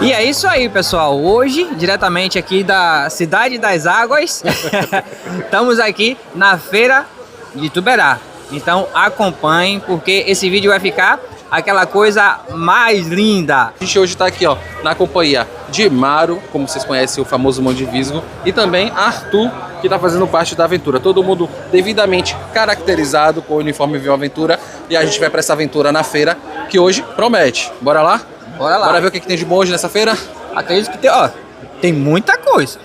E é isso aí, pessoal. Hoje, diretamente aqui da Cidade das Águas, estamos aqui na Feira de Ituberá. Então acompanhem, porque esse vídeo vai ficar aquela coisa mais linda. A gente hoje está aqui, ó, na companhia de Maro, como vocês conhecem, o famoso Mão de Visgo, e também Arthur, que está fazendo parte da aventura. Todo mundo devidamente caracterizado com o uniforme Viu Aventura, e a gente vai para essa aventura na feira, que hoje promete. Bora lá? Bora lá. Bora ver o que tem de bom hoje nessa feira? Acredito que tem, ó, tem muita coisa.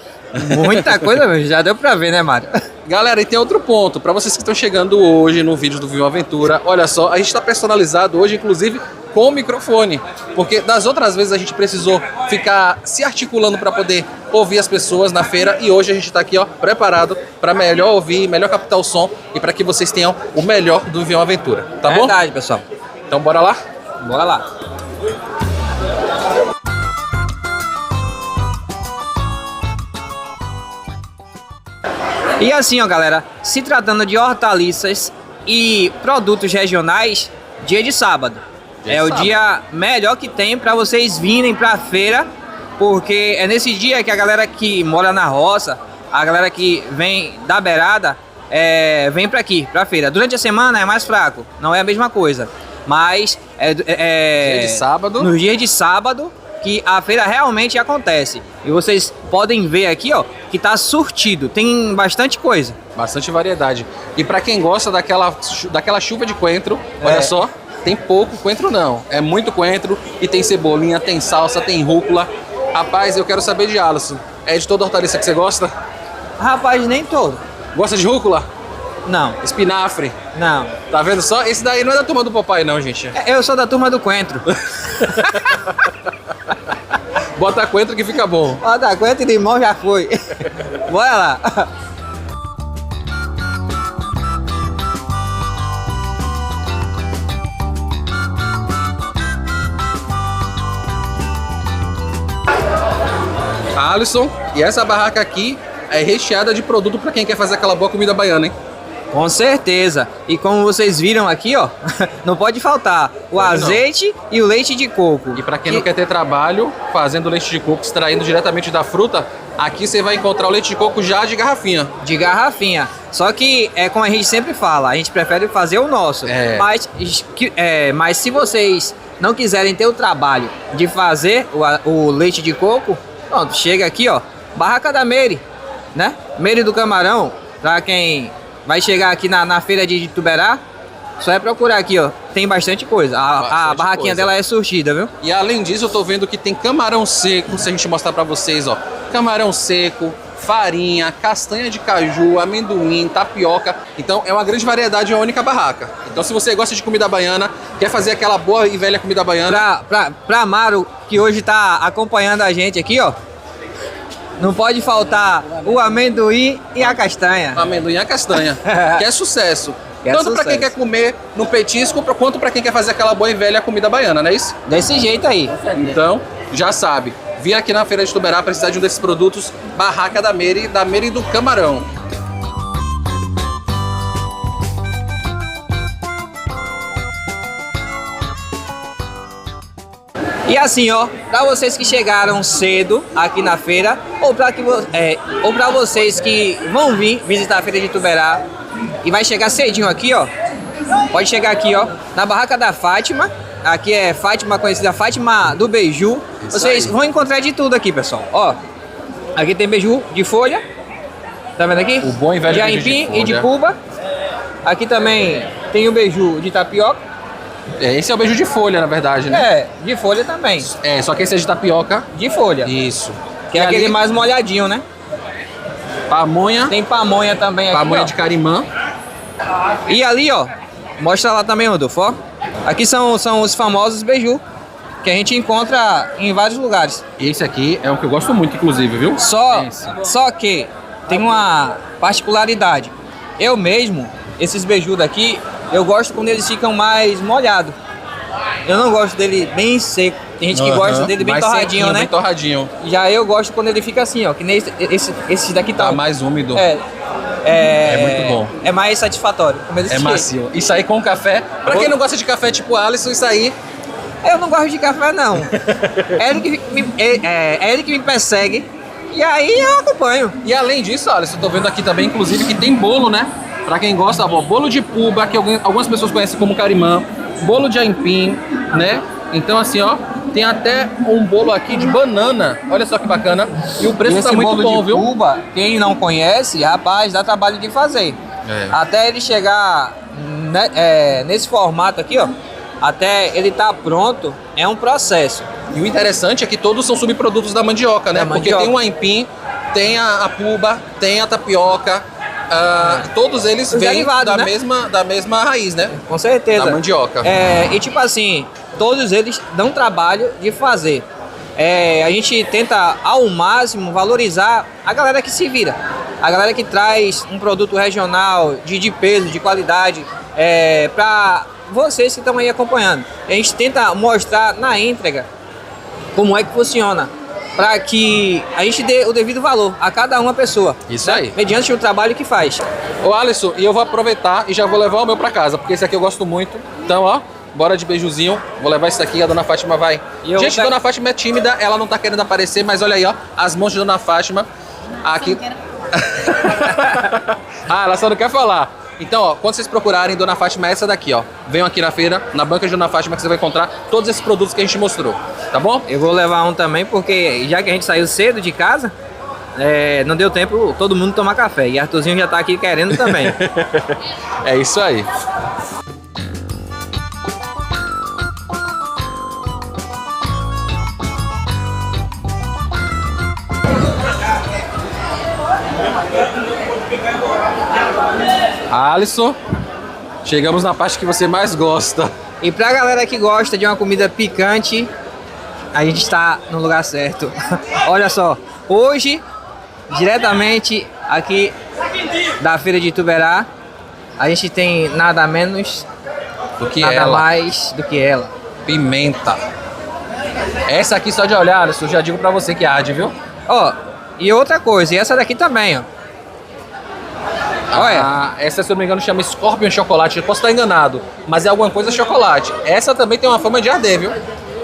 Muita coisa mesmo, já deu pra ver, né, Mário? Galera, e tem outro ponto, para vocês que estão chegando hoje no vídeo do Viu Aventura, olha só, a gente está personalizado hoje, inclusive, com o microfone, porque das outras vezes a gente precisou ficar se articulando para poder ouvir as pessoas na feira, e hoje a gente está aqui, ó, preparado para melhor ouvir, melhor captar o som e para que vocês tenham o melhor do Viu Aventura, tá bom? Verdade, pessoal. Então bora lá? Bora lá. E assim, ó, galera, se tratando de hortaliças e produtos regionais, dia de sábado. É o dia melhor que tem para vocês virem pra feira, porque é nesse dia que a galera que mora na roça, a galera que vem da beirada, vem pra aqui, pra feira. Durante a semana é mais fraco, não é a mesma coisa. Mas Dia de sábado. no dia de sábado que a feira realmente acontece. E vocês podem ver aqui, ó, que tá surtido, tem bastante coisa. Bastante variedade. E para quem gosta daquela chuva de coentro, olha só, tem pouco coentro não. É muito coentro e tem cebolinha, tem salsa, tem rúcula. Rapaz, eu quero saber de Alisson. É de toda hortaliça que você gosta? Rapaz, nem todo. Gosta de rúcula? Não, Espinafre? não. Tá vendo só? Esse daí não é da turma do papai não, gente. Eu sou da turma do coentro. Bota coentro que fica bom. Ó, da coentro e limão já foi. Bora lá. Alisson, e essa barraca aqui é recheada de produto para quem quer fazer aquela boa comida baiana, hein? Com certeza. E como vocês viram aqui, ó, não pode faltar o azeite e o leite de coco. E para quem não quer ter trabalho fazendo leite de coco, extraindo diretamente da fruta, aqui você vai encontrar o leite de coco já de garrafinha. De garrafinha. Só que, como a gente sempre fala, a gente prefere fazer o nosso. Mas se vocês não quiserem ter o trabalho de fazer o leite de coco, pronto, chega aqui, ó, Barraca da Meire, né? Meire do Camarão, pra quem vai chegar aqui na feira de Ituberá, só é procurar aqui, ó, tem bastante coisa. A barraquinha dela é surtida, viu? E além disso, eu tô vendo que tem camarão seco, se a gente mostrar pra vocês, ó. Camarão seco, farinha, castanha de caju, amendoim, tapioca. Então é uma grande variedade, é uma única barraca. Então se você gosta de comida baiana, quer fazer aquela boa e velha comida baiana... Pra Maro, que hoje tá acompanhando a gente aqui, ó, não pode faltar o amendoim e a castanha. O amendoim e a castanha, que é sucesso. Tanto para quem quer comer no petisco, quanto para quem quer fazer aquela boa e velha comida baiana, não é isso? Desse jeito aí. Então, já sabe, vim aqui na Feira de Ituberá precisar de um desses produtos, Barraca da Meire do Camarão. E assim, ó, para vocês que chegaram cedo aqui na feira, ou para vocês que vão vir visitar a Feira de Ituberá e vai chegar cedinho aqui, ó, pode chegar aqui, ó, na Barraca da Fátima. Aqui é Fátima, conhecida Fátima do Beiju. Vocês vão encontrar de tudo aqui, pessoal. Ó, aqui tem beiju de folha, tá vendo aqui? O bom e velho de beiju de aipim folha. e de cuba. Aqui também Tem o beiju de tapioca. Esse é o beiju de folha, na verdade, né? É, de folha também. Só que esse é de tapioca. De folha. Isso. Que é E aquele ali, mais molhadinho, né? pamonha. Tem pamonha também aqui, Pamonha ó. de carimã. E ali, ó, mostra lá também, Rodolfo, ó. Aqui são os famosos beiju, que a gente encontra em vários lugares. Esse aqui é um que eu gosto muito, inclusive, viu? Só que tem uma particularidade. Eu mesmo, esses beiju daqui, eu gosto quando eles ficam mais molhados. Eu não gosto dele bem seco. Tem gente que gosta dele bem mais torradinho, sequinho, né? Bem torradinho. Já eu gosto quando ele fica assim, ó. Que nem esse daqui Tá tá. mais úmido. É muito bom. É mais satisfatório. Comer desse É jeito. macio. Isso aí com café. Pra quem não gosta de café tipo Alisson, isso aí. Eu não gosto de café, não. É ele que me persegue. E aí eu acompanho. E além disso, Alisson, eu tô vendo aqui também, inclusive, que tem bolo, né? Pra quem gosta, ó, bolo de puba, que algumas pessoas conhecem como carimã, bolo de aipim, né? Então, assim, ó, tem até um bolo aqui de banana. Olha só que bacana. E o preço tá muito bom, viu? Puba, quem não conhece, rapaz, dá trabalho de fazer. Até ele chegar nesse formato aqui, ó, até ele tá pronto, é um processo. E o interessante é que todos são subprodutos da mandioca, né? Porque tem o aipim, tem a puba, tem a tapioca. Todos eles vêm da mesma raiz, né? Com certeza. Da mandioca. E tipo assim, todos eles dão trabalho de fazer. A gente tenta ao máximo valorizar a galera que se vira. A galera que traz um produto regional, de peso, de qualidade, para vocês que estão aí acompanhando. A gente tenta mostrar na entrega como é que funciona, para que a gente dê o devido valor a cada uma pessoa. Isso aí. Mediante o trabalho que faz. Ô Alisson, e eu vou aproveitar e já vou levar o meu pra casa, porque esse aqui eu gosto muito. Então, ó, bora de beijuzinho. Vou levar esse aqui, a Dona Fátima vai. Gente, Dona Fátima é tímida, ela não tá querendo aparecer, mas olha aí, ó, as mãos de Dona Fátima. Aqui. Ela só não quer falar. Então, ó, quando vocês procurarem Dona Fátima, é essa daqui, ó. Venham aqui na feira, na banca de Dona Fátima, que você vai encontrar todos esses produtos que a gente mostrou, tá bom? Eu vou levar um também, porque já que a gente saiu cedo de casa, não deu tempo todo mundo tomar café. E Arthurzinho já tá aqui querendo também. É isso aí. Alisson, chegamos na parte que você mais gosta. E pra galera que gosta de uma comida picante, a gente está no lugar certo. Olha só, hoje, diretamente aqui da feira de Ituberá, a gente tem nada menos do que nada mais do que ela. Pimenta. Essa aqui só de olhar, Alisson, já digo pra você que arde, viu? Ó, e outra coisa, e essa daqui também, ó. Olha, essa, se eu não me engano, chama Scorpion Chocolate. Eu posso estar enganado, mas é alguma coisa chocolate. Essa também tem uma fama de arder, viu?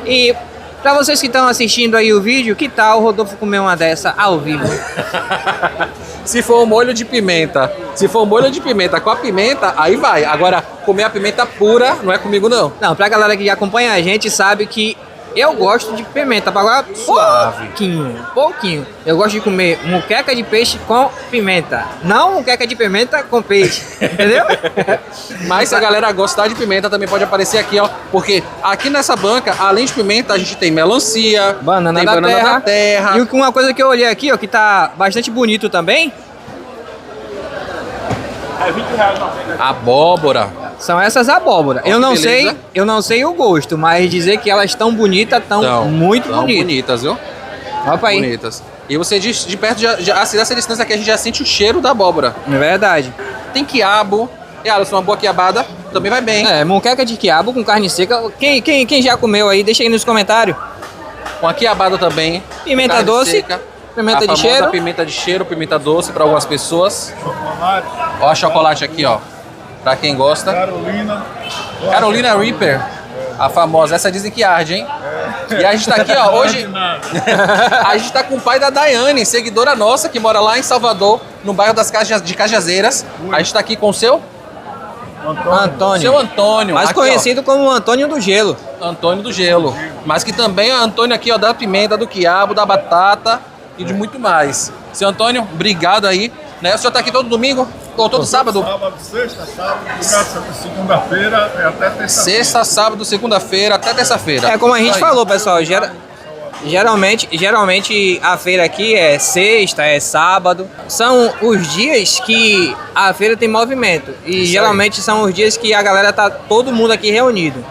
E pra vocês que estão assistindo aí o vídeo, que tal o Rodolfo comer uma dessa ao vivo? Se for um molho de pimenta, com a pimenta, aí vai. Agora, comer a pimenta pura não é comigo, não. Não, pra galera que acompanha a gente, sabe que eu gosto de pimenta, agora suave. Pouquinho. Eu gosto de comer muqueca de peixe com pimenta, não muqueca de pimenta com peixe, entendeu? Mas se a galera gostar de pimenta, também pode aparecer aqui, ó. Porque aqui nessa banca, além de pimenta, a gente tem melancia, banana da terra. E uma coisa que eu olhei aqui, ó, que tá bastante bonito também. É R$20 abóbora. São essas abóboras. Eu não sei o gosto, mas dizer que elas estão bonitas, estão muito bonitas, viu? Opa aí. Bonitas. E você de perto, dessa distância aqui, a gente já sente o cheiro da abóbora. É verdade. Tem quiabo. E Alisson, uma boa quiabada também vai bem. Moqueca de quiabo com carne seca. Quem já comeu aí, deixa aí nos comentários. Uma quiabada também. Pimenta doce. Seca. Pimenta de cheiro. Pimenta de cheiro, pimenta doce para algumas pessoas. Ó, a chocolate aqui, ó. Pra quem gosta. Carolina Reaper. A famosa. Essa dizem que arde, hein? E a gente tá aqui, ó, hoje. A gente tá com o pai da Daiane, seguidora nossa, que mora lá em Salvador, no bairro de Cajazeiras. A gente tá aqui com o seu Antônio. Seu Antônio. Mais aqui, conhecido como Antônio do Gelo. Antônio do Gelo. Mas que também é Antônio aqui, ó, da pimenta, do quiabo, da batata e de muito mais. Seu Antônio, obrigado aí. Né? O senhor tá aqui todo domingo? Todo sábado? Sábado, sexta, sábado, segunda-feira até terça-feira. Sexta, sábado, segunda-feira até terça-feira. É como a gente Isso aí. falou, pessoal. Geralmente a feira aqui é sexta, é sábado. São os dias que a feira tem movimento. E Isso geralmente são os dias que a galera tá todo mundo aqui reunido.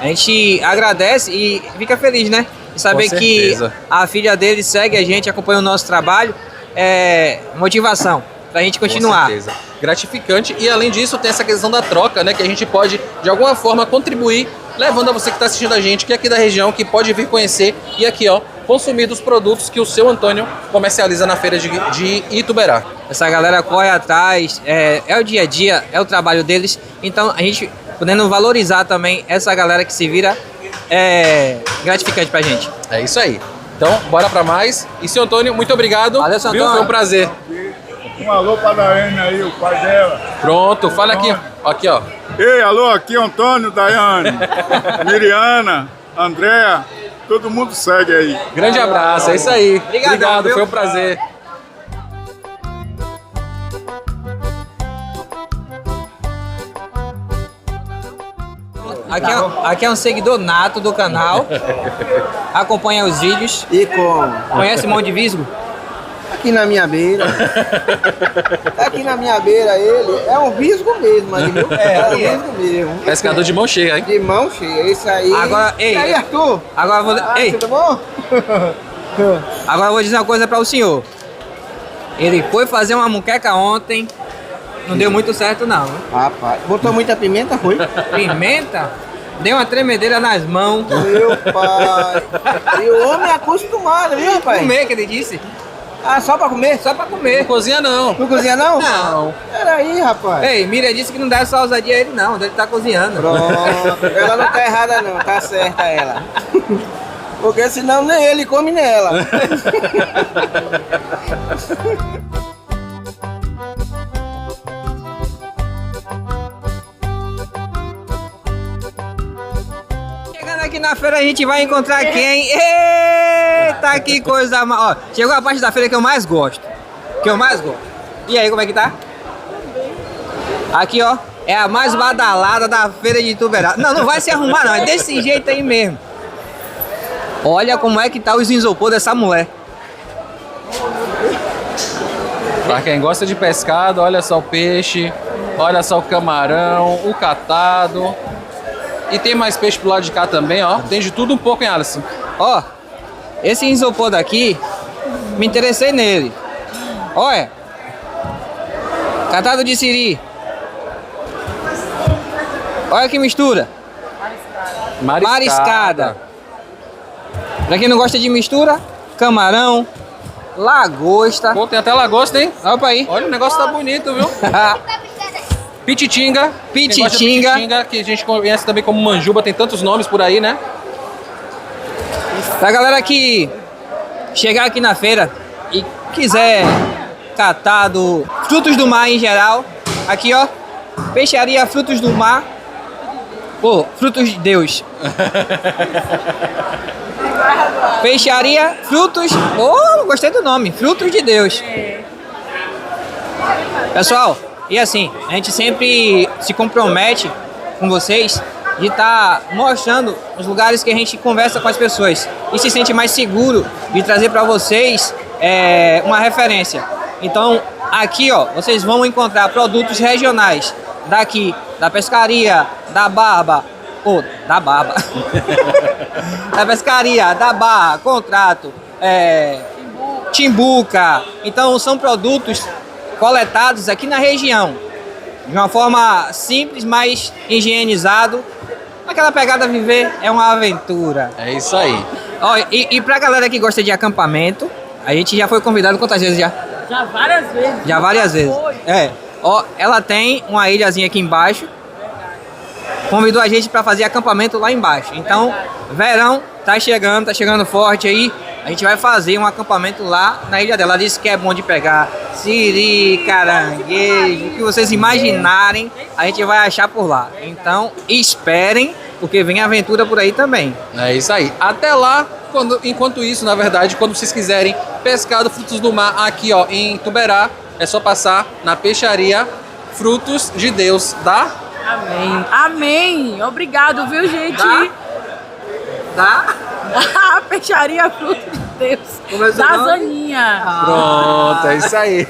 A gente agradece e fica feliz, né? De saber Com que certeza. a filha dele segue a gente, acompanha o nosso trabalho. É motivação pra gente continuar. Com certeza. Gratificante. E além disso, tem essa questão da troca, né? Que a gente pode, de alguma forma, contribuir, levando a você que está assistindo a gente, que é aqui da região, que pode vir conhecer e aqui, ó, consumir dos produtos que o seu Antônio comercializa na feira de Ituberá. Essa galera corre atrás, é o dia a dia, é o trabalho deles. Então a gente podendo valorizar também essa galera que se vira é gratificante pra gente. É isso aí. Então, bora pra mais. E seu Antônio, muito obrigado. Valeu, seu Viu? Antônio. Foi um prazer. Um alô para a Daiane aí, o pai dela. Pronto, fala aqui. Aqui, ó. Ei, alô, aqui é Antônio, Daiane, Miriana, Andréa, todo mundo segue aí. Grande abraço, é isso aí. Obrigadão, Obrigado, viu? foi um prazer. Aqui é um seguidor nato do canal, acompanha os vídeos, E como? conhece Mão de Visgo? Aqui na minha beira. Aqui na minha beira ele é um visgo mesmo, ali, viu? É um visgo mesmo. Pescador de mão cheia, hein? De mão cheia, isso aí. Agora, ei, E aí, Arthur? Agora eu vou, ei, Tudo bom? agora eu vou dizer uma coisa para o senhor. Ele foi fazer uma muqueca ontem, não deu muito certo não. Rapaz, botou muita pimenta, foi? Pimenta, deu uma tremedeira nas mãos. Meu pai. E o homem é acostumado, viu, rapaz? Comer, que ele disse. Ah, só pra comer? Só pra comer. Não cozinha, não. Não cozinha não? Não. Peraí, rapaz. Ei, Miriam disse que não dá só ousadia a ele não, ele tá cozinhando. Pronto, ela não tá errada não, tá certa ela. Porque senão nem ele come nela. Chegando aqui na feira a gente vai encontrar quem? Eita, que coisa mal. Ó, chegou a parte da feira que eu mais gosto. E aí, como é que tá? Aqui, ó, é a mais badalada da feira de Ituberá. Não, não vai se arrumar não, é desse jeito aí mesmo. Olha como é que tá os isopor dessa mulher. Pra quem gosta de pescado, olha só o peixe, olha só o camarão, o catado. E tem mais peixe pro lado de cá também, ó. Tem de tudo um pouco, hein, Alisson? Ó, esse isopor daqui, me interessei nele. Olha, catado de siri. Olha que mistura. Mariscada. Pra quem não gosta de mistura, camarão, lagosta. Pô, tem até lagosta, hein? Opa aí. Olha, o negócio tá bonito, viu? Pititinga. Quem gosta de Pititinga. pititinga, que a gente conhece também como manjuba, tem tantos nomes por aí, né? Pra galera que chegar aqui na feira e quiser catar do frutos do mar em geral, aqui ó, peixaria Frutos do Mar, ou Frutos de Deus. Peixaria Frutos, gostei do nome, Frutos de Deus. Pessoal, e assim, a gente sempre se compromete com vocês de estar mostrando os lugares que a gente conversa com as pessoas e se sente mais seguro de trazer para vocês uma referência. Então, aqui ó, vocês vão encontrar produtos regionais daqui, da pescaria, da Barba, da pescaria, da Barra, Contrato, Timbuca. Então, são produtos coletados aqui na região, de uma forma simples, mas higienizado. Aquela pegada viver é uma aventura. É isso aí. Ó, e pra galera que gosta de acampamento, a gente já foi convidado quantas vezes já? Já várias vezes. Já várias vezes. É. Ó, ela tem uma ilhazinha aqui embaixo. Convidou a gente para fazer acampamento lá embaixo. Então, verão tá chegando forte aí. A gente vai fazer um acampamento lá na ilha dela. Ela disse que é bom de pegar siri, caranguejo, o que vocês imaginarem, a gente vai achar por lá. Então, esperem, porque vem aventura por aí também. É isso aí. Até lá, enquanto isso, na verdade, quando vocês quiserem pescado, frutos do mar aqui, ó, em Ituberá, é só passar na peixaria Frutos de Deus, tá? Amém. Amém. Obrigado, viu, gente? Tá? Peixaria Fruto de Deus. Como é seu Da nome? Zaninha. Pronto, é isso aí.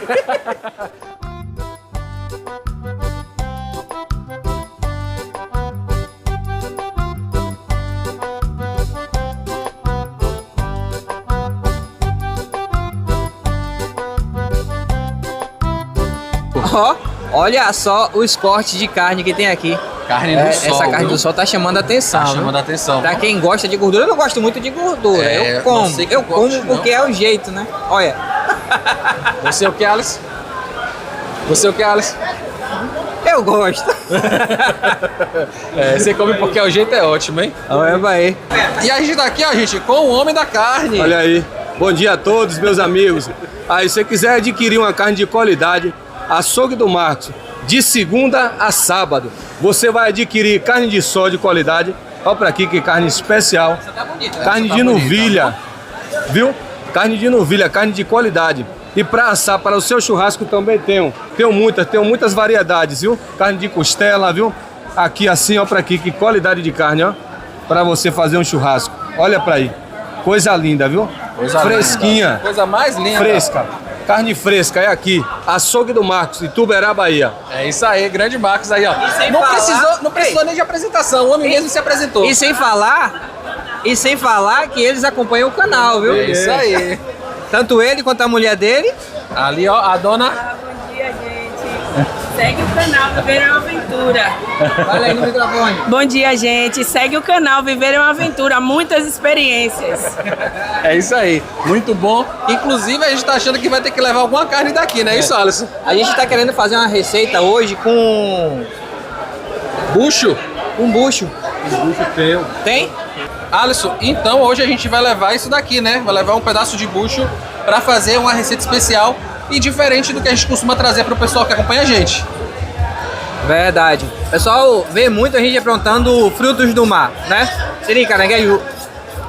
Ó, olha só os cortes de carne que tem aqui. Carne do sol. Essa carne viu? do sol tá chamando a atenção. Tá viu? chamando a atenção. Pra quem gosta de gordura, eu não gosto muito de gordura. É, eu como. você que Eu gosta, como porque é o jeito, né? Olha. Você o que, Alice? Você o que, Alice? Eu gosto. É, você come porque o jeito é ótimo, hein? Olha, vai. E a gente tá aqui, ó, gente, com o homem da carne. Olha aí, bom dia a todos, meus amigos. Aí, se você quiser adquirir uma carne de qualidade, Açougue do Marcos, de segunda a sábado, você vai adquirir carne de sol de qualidade. Olha pra aqui que carne especial. Tá bonito, né? Carne de novilha, viu? Carne de novilha, carne de qualidade. E para assar para o seu churrasco também tenho muitas variedades, viu? Carne de costela, viu? Aqui assim, ó, pra aqui, que qualidade de carne, ó. Para você fazer um churrasco. Olha pra aí. Coisa linda, viu? Coisa fresquinha. linda. Coisa mais linda. Fresca. Carne fresca é aqui. Açougue do Marcos, de Tuberá, Bahia. É isso aí, grande Marcos aí, ó. sem Não falar- precisou nem de apresentação, o homem mesmo se apresentou. E sem falar que eles acompanham o canal, viu? É isso aí. Tanto ele quanto a mulher dele. Ali, ó, a dona... Bom dia, gente. Segue o canal Viver uma Aventura. Olha aí no microfone. Bom dia, gente. Segue o canal Viver uma Aventura. Muitas experiências. É isso aí, muito bom. Inclusive, a gente tá achando que vai ter que levar alguma carne daqui, não é isso, Alisson? A gente tá querendo fazer uma receita hoje com Bucho. bucho. Tem? Alisson, então hoje a gente vai levar isso daqui, né? Vai levar um pedaço de bucho pra fazer uma receita especial e diferente do que a gente costuma trazer pro pessoal que acompanha a gente. Verdade. O pessoal vê muito a gente aprontando frutos do mar, né? Seria caranguejo.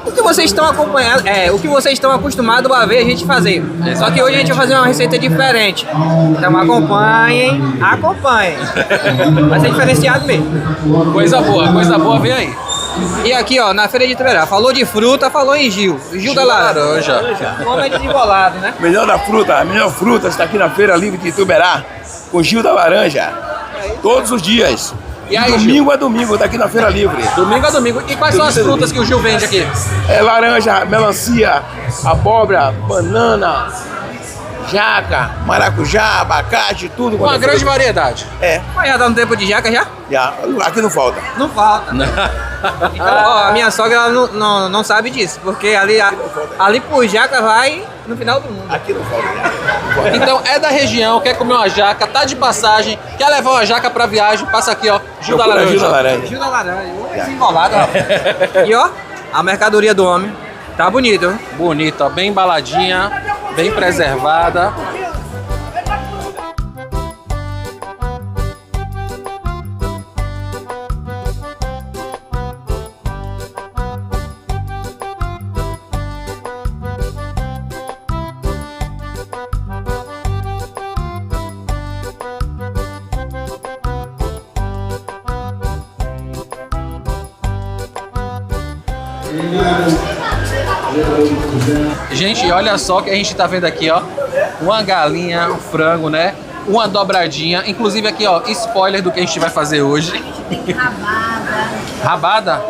O que vocês estão acompanhando, o que vocês estão acostumados a ver a gente fazer. Só que hoje a gente vai fazer uma receita diferente. Então acompanhem. Vai ser diferenciado mesmo. Coisa boa vem aí. E aqui, ó, na feira de Tuberá, falou de fruta, falou em Gil. Gil da laranja. Como é desembolado, né? Melhor da fruta, a melhor fruta está aqui na Feira Livre de Ituberá, com Gil da Laranja. Todos os dias. E aí, domingo a domingo, tá aqui na Feira Livre. Domingo a domingo. E quais são as frutas que o Gil vende aqui? É laranja, melancia, abóbora, banana, jaca, maracujá, abacate, tudo. Uma grande variedade. É, Mas já tá no tempo de jaca já? já, aqui não falta. Não falta. Então, ó, a minha sogra ela não sabe disso, porque ali por jaca vai no final do mundo. Aqui não falta. Então é da região, quer comer uma jaca, tá de passagem, quer levar uma jaca pra viagem, passa aqui, ó, Gil da Procura Gil da Laranja. Laranja. Gil da laranja, desembolado, ó. E ó, a mercadoria do homem tá bonita, viu? Bonita, ó, bem embaladinha, bem preservada. Gente, olha só que a gente tá vendo aqui, ó, uma galinha, um frango, né? Uma dobradinha, inclusive aqui, ó, spoiler do que a gente vai fazer hoje. Rabada. Rabada?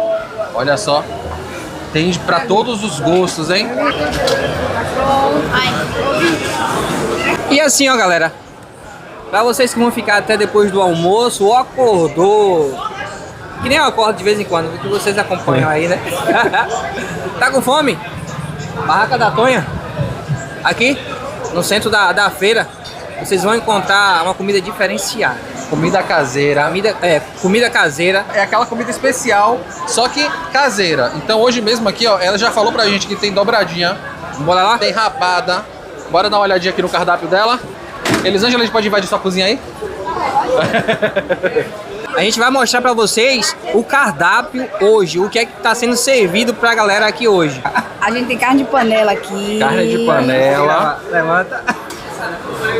Olha só. Tem pra todos os gostos, hein? E assim, ó, galera. Pra vocês que vão ficar até depois do almoço ou acordou, que nem eu acordo de vez em quando, que vocês acompanham aí, né? Tá com fome? Barraca da Tonha. Aqui, no centro da feira, vocês vão encontrar uma comida diferenciada. Comida caseira. Comida caseira. É aquela comida especial, só que caseira. Então hoje mesmo aqui, ó, ela já falou pra gente que tem dobradinha, Bora lá? tem rabada. Bora dar uma olhadinha aqui no cardápio dela. Elisângela, a gente pode invadir sua cozinha aí? A gente vai mostrar pra vocês o cardápio hoje, o que é que tá sendo servido pra galera aqui hoje. A gente tem carne de panela aqui. Carne de panela. Levanta.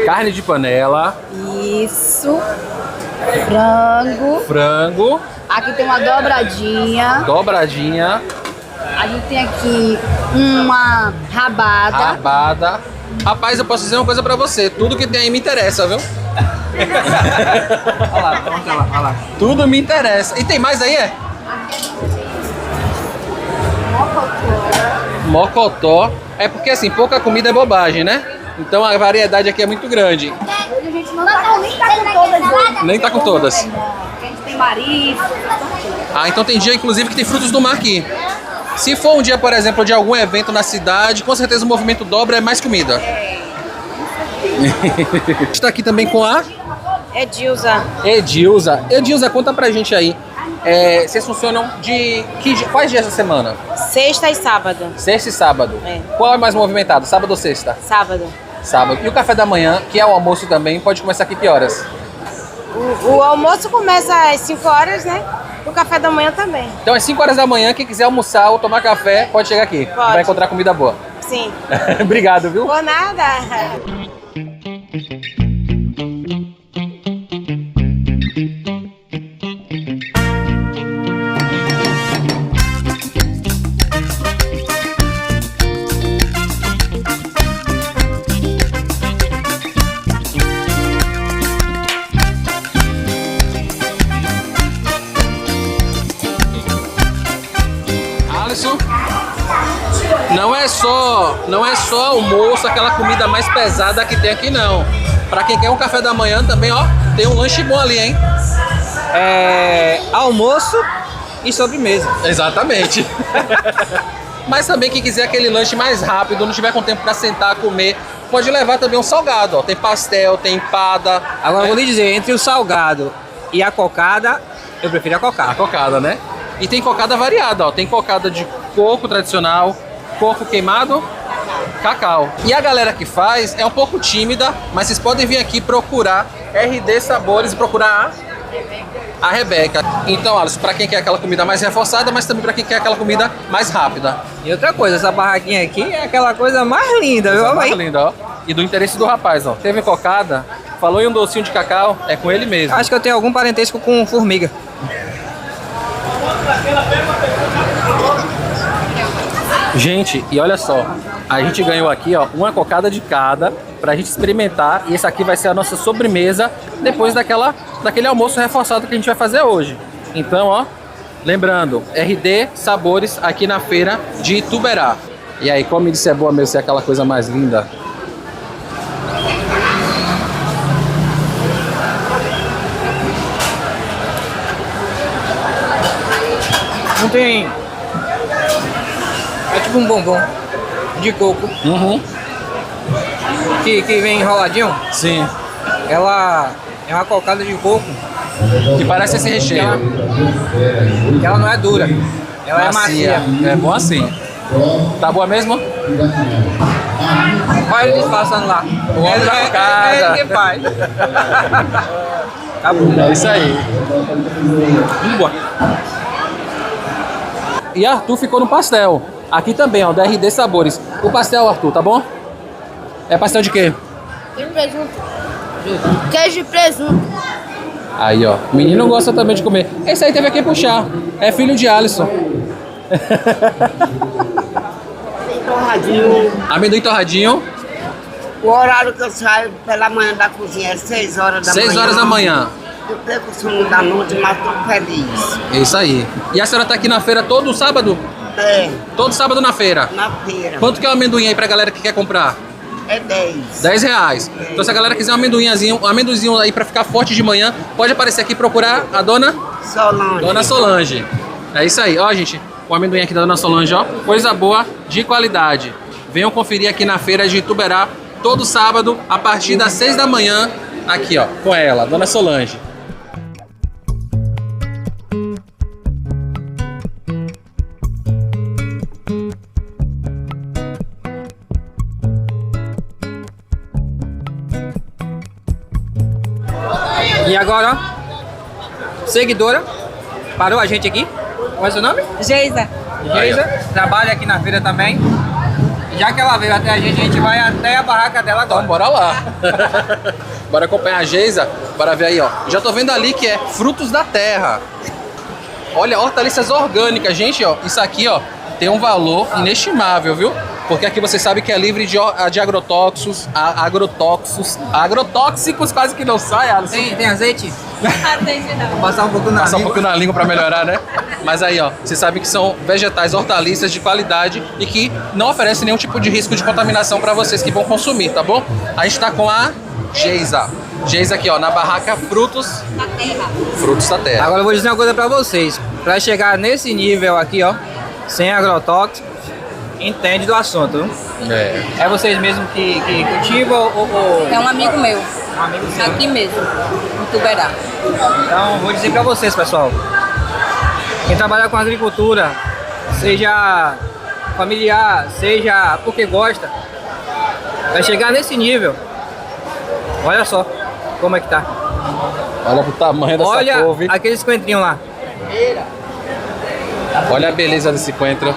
Carne de panela. Isso. Frango. Frango. Aqui tem uma dobradinha. Dobradinha. A gente tem aqui uma rabada. Rabada. Rapaz, eu posso dizer uma coisa pra você. Tudo que tem aí me interessa, viu? Olha lá, olha lá. Tudo me interessa. E tem mais aí, é? Mocotó. É porque assim, pouca comida é bobagem, né? Então a variedade aqui é muito grande. A gente não tá, nem tá com todas hoje. Nem tá com todas. A gente tem marisco. Ah, então tem dia, inclusive, que tem frutos do mar aqui. Se for um dia, por exemplo, de algum evento na cidade, com certeza o movimento dobra, é mais comida. A gente tá aqui também com a Edilza. Edilza. Edilza, conta pra gente aí. Vocês funcionam de quais dias da semana? Sexta e sábado. Sexta e sábado. É. Qual é mais movimentado, sábado ou sexta? Sábado. Sábado. E o café da manhã, que é o almoço também, pode começar aqui que horas? O almoço começa às 5 horas, né? O café da manhã também. Então às 5 horas da manhã, quem quiser almoçar ou tomar café, pode chegar aqui. Pode. Vai encontrar comida boa. Sim. Obrigado, viu? Por nada. Alisson, não é só almoço, aquela comida mais pesada que tem aqui não. Pra quem quer um café da manhã também, ó, tem um lanche bom ali, hein? Almoço e sobremesa. Exatamente. Mas também quem quiser aquele lanche mais rápido, não tiver com tempo pra sentar, comer, pode levar também um salgado, ó. Tem pastel, tem empada. Agora eu vou lhe dizer, entre o salgado e a cocada, eu prefiro a cocada. A cocada, né? E tem cocada variada, ó. Tem cocada de coco tradicional, coco queimado, cacau. E a galera que faz é um pouco tímida, mas vocês podem vir aqui procurar RD Sabores e procurar a Rebeca. Então, Alisson, pra quem quer aquela comida mais reforçada, mas também pra quem quer aquela comida mais rápida. E outra coisa, essa barraquinha aqui é aquela coisa mais linda, viu? Essa Aí. mais linda, ó. E do interesse do rapaz, ó. Teve cocada, falou em um docinho de cacau, é com ele mesmo. Acho que eu tenho algum parentesco com formiga. Gente, e olha só, a gente ganhou aqui, ó, uma cocada de cada pra gente experimentar, e essa aqui vai ser a nossa sobremesa depois daquele almoço reforçado que a gente vai fazer hoje. Então, ó, lembrando, RD Sabores aqui na feira de Ituberá. E aí, como ele disse, é boa mesmo, ser aquela coisa mais linda. Não tem... É tipo um bombom de coco que vem enroladinho. Sim. Ela é uma cocada de coco Que parece esse recheio. ela não é dura. Ela é macia. É bom assim. Tá boa mesmo? Olha ele disfarçando lá. O homem da cocada. É ele que faz. Tá bom. É isso aí. Boa. E Arthur ficou no pastel. Aqui também, ó, da RD Sabores. O pastel, Arthur, tá bom? É pastel de quê? Queijo e presunto. Queijo e presunto. Aí, ó. O menino gosta também de comer. Esse aí teve aqui puxar. É filho de Alisson. Torradinho. Amendoim torradinho. O horário que eu saio pela manhã da cozinha é 6 horas da manhã. 6 horas da manhã. Eu perco o sono da noite, mas tô feliz. É isso aí. E a senhora tá aqui na feira todo sábado? É, Todo sábado na feira. na feira. Quanto que é o amendoim aí pra galera que quer comprar? É 10. R$10. Então se a galera quiser um amendoinzinho aí pra ficar forte de manhã, pode aparecer aqui e procurar a dona Solange. Dona Solange. É isso aí. Ó, gente, o amendoim aqui da Dona Solange, ó. Coisa boa, de qualidade. Venham conferir aqui na feira de Ituberá, todo sábado, a partir das 6 da manhã. Aqui, ó, com ela, Dona Solange. E agora, ó, seguidora, parou a gente aqui. Qual é o seu nome? Geisa. Geisa, trabalha aqui na feira também. já que ela veio até a gente vai até a barraca dela agora. Então bora lá. Bora acompanhar a Geisa. Bora ver aí, ó. Já tô vendo ali que é frutos da terra. Olha, hortaliças orgânicas. Gente, ó, isso aqui, ó, tem um valor inestimável, viu? Porque aqui você sabe que é livre de agrotóxicos. Agrotóxicos quase que não sai, Alisson. Tem azeite? Azeite não. Vou passar um pouco na Passar um língua. pouco na língua pra melhorar, né? Mas aí, ó, você sabe que são vegetais, hortaliças de qualidade e que não oferecem nenhum tipo de risco de contaminação pra vocês que vão consumir, tá bom? A gente tá com a Geisa. Geisa aqui, ó, na barraca Frutos Da terra. Frutos da Terra. Agora eu vou dizer uma coisa pra vocês. Pra chegar nesse nível aqui, ó, sem agrotóxicos, entende do assunto, viu? É vocês mesmos que cultivam ou... É um amigo meu, Um amigo seu? aqui mesmo, em Tuberá. Então, vou dizer pra vocês, pessoal. Quem trabalha com agricultura, seja familiar, seja porque gosta, vai chegar nesse nível. Olha só como é que tá. Olha pro tamanho dessa Olha couve. aqueles coentrinhos lá. Olha a beleza desse coentro.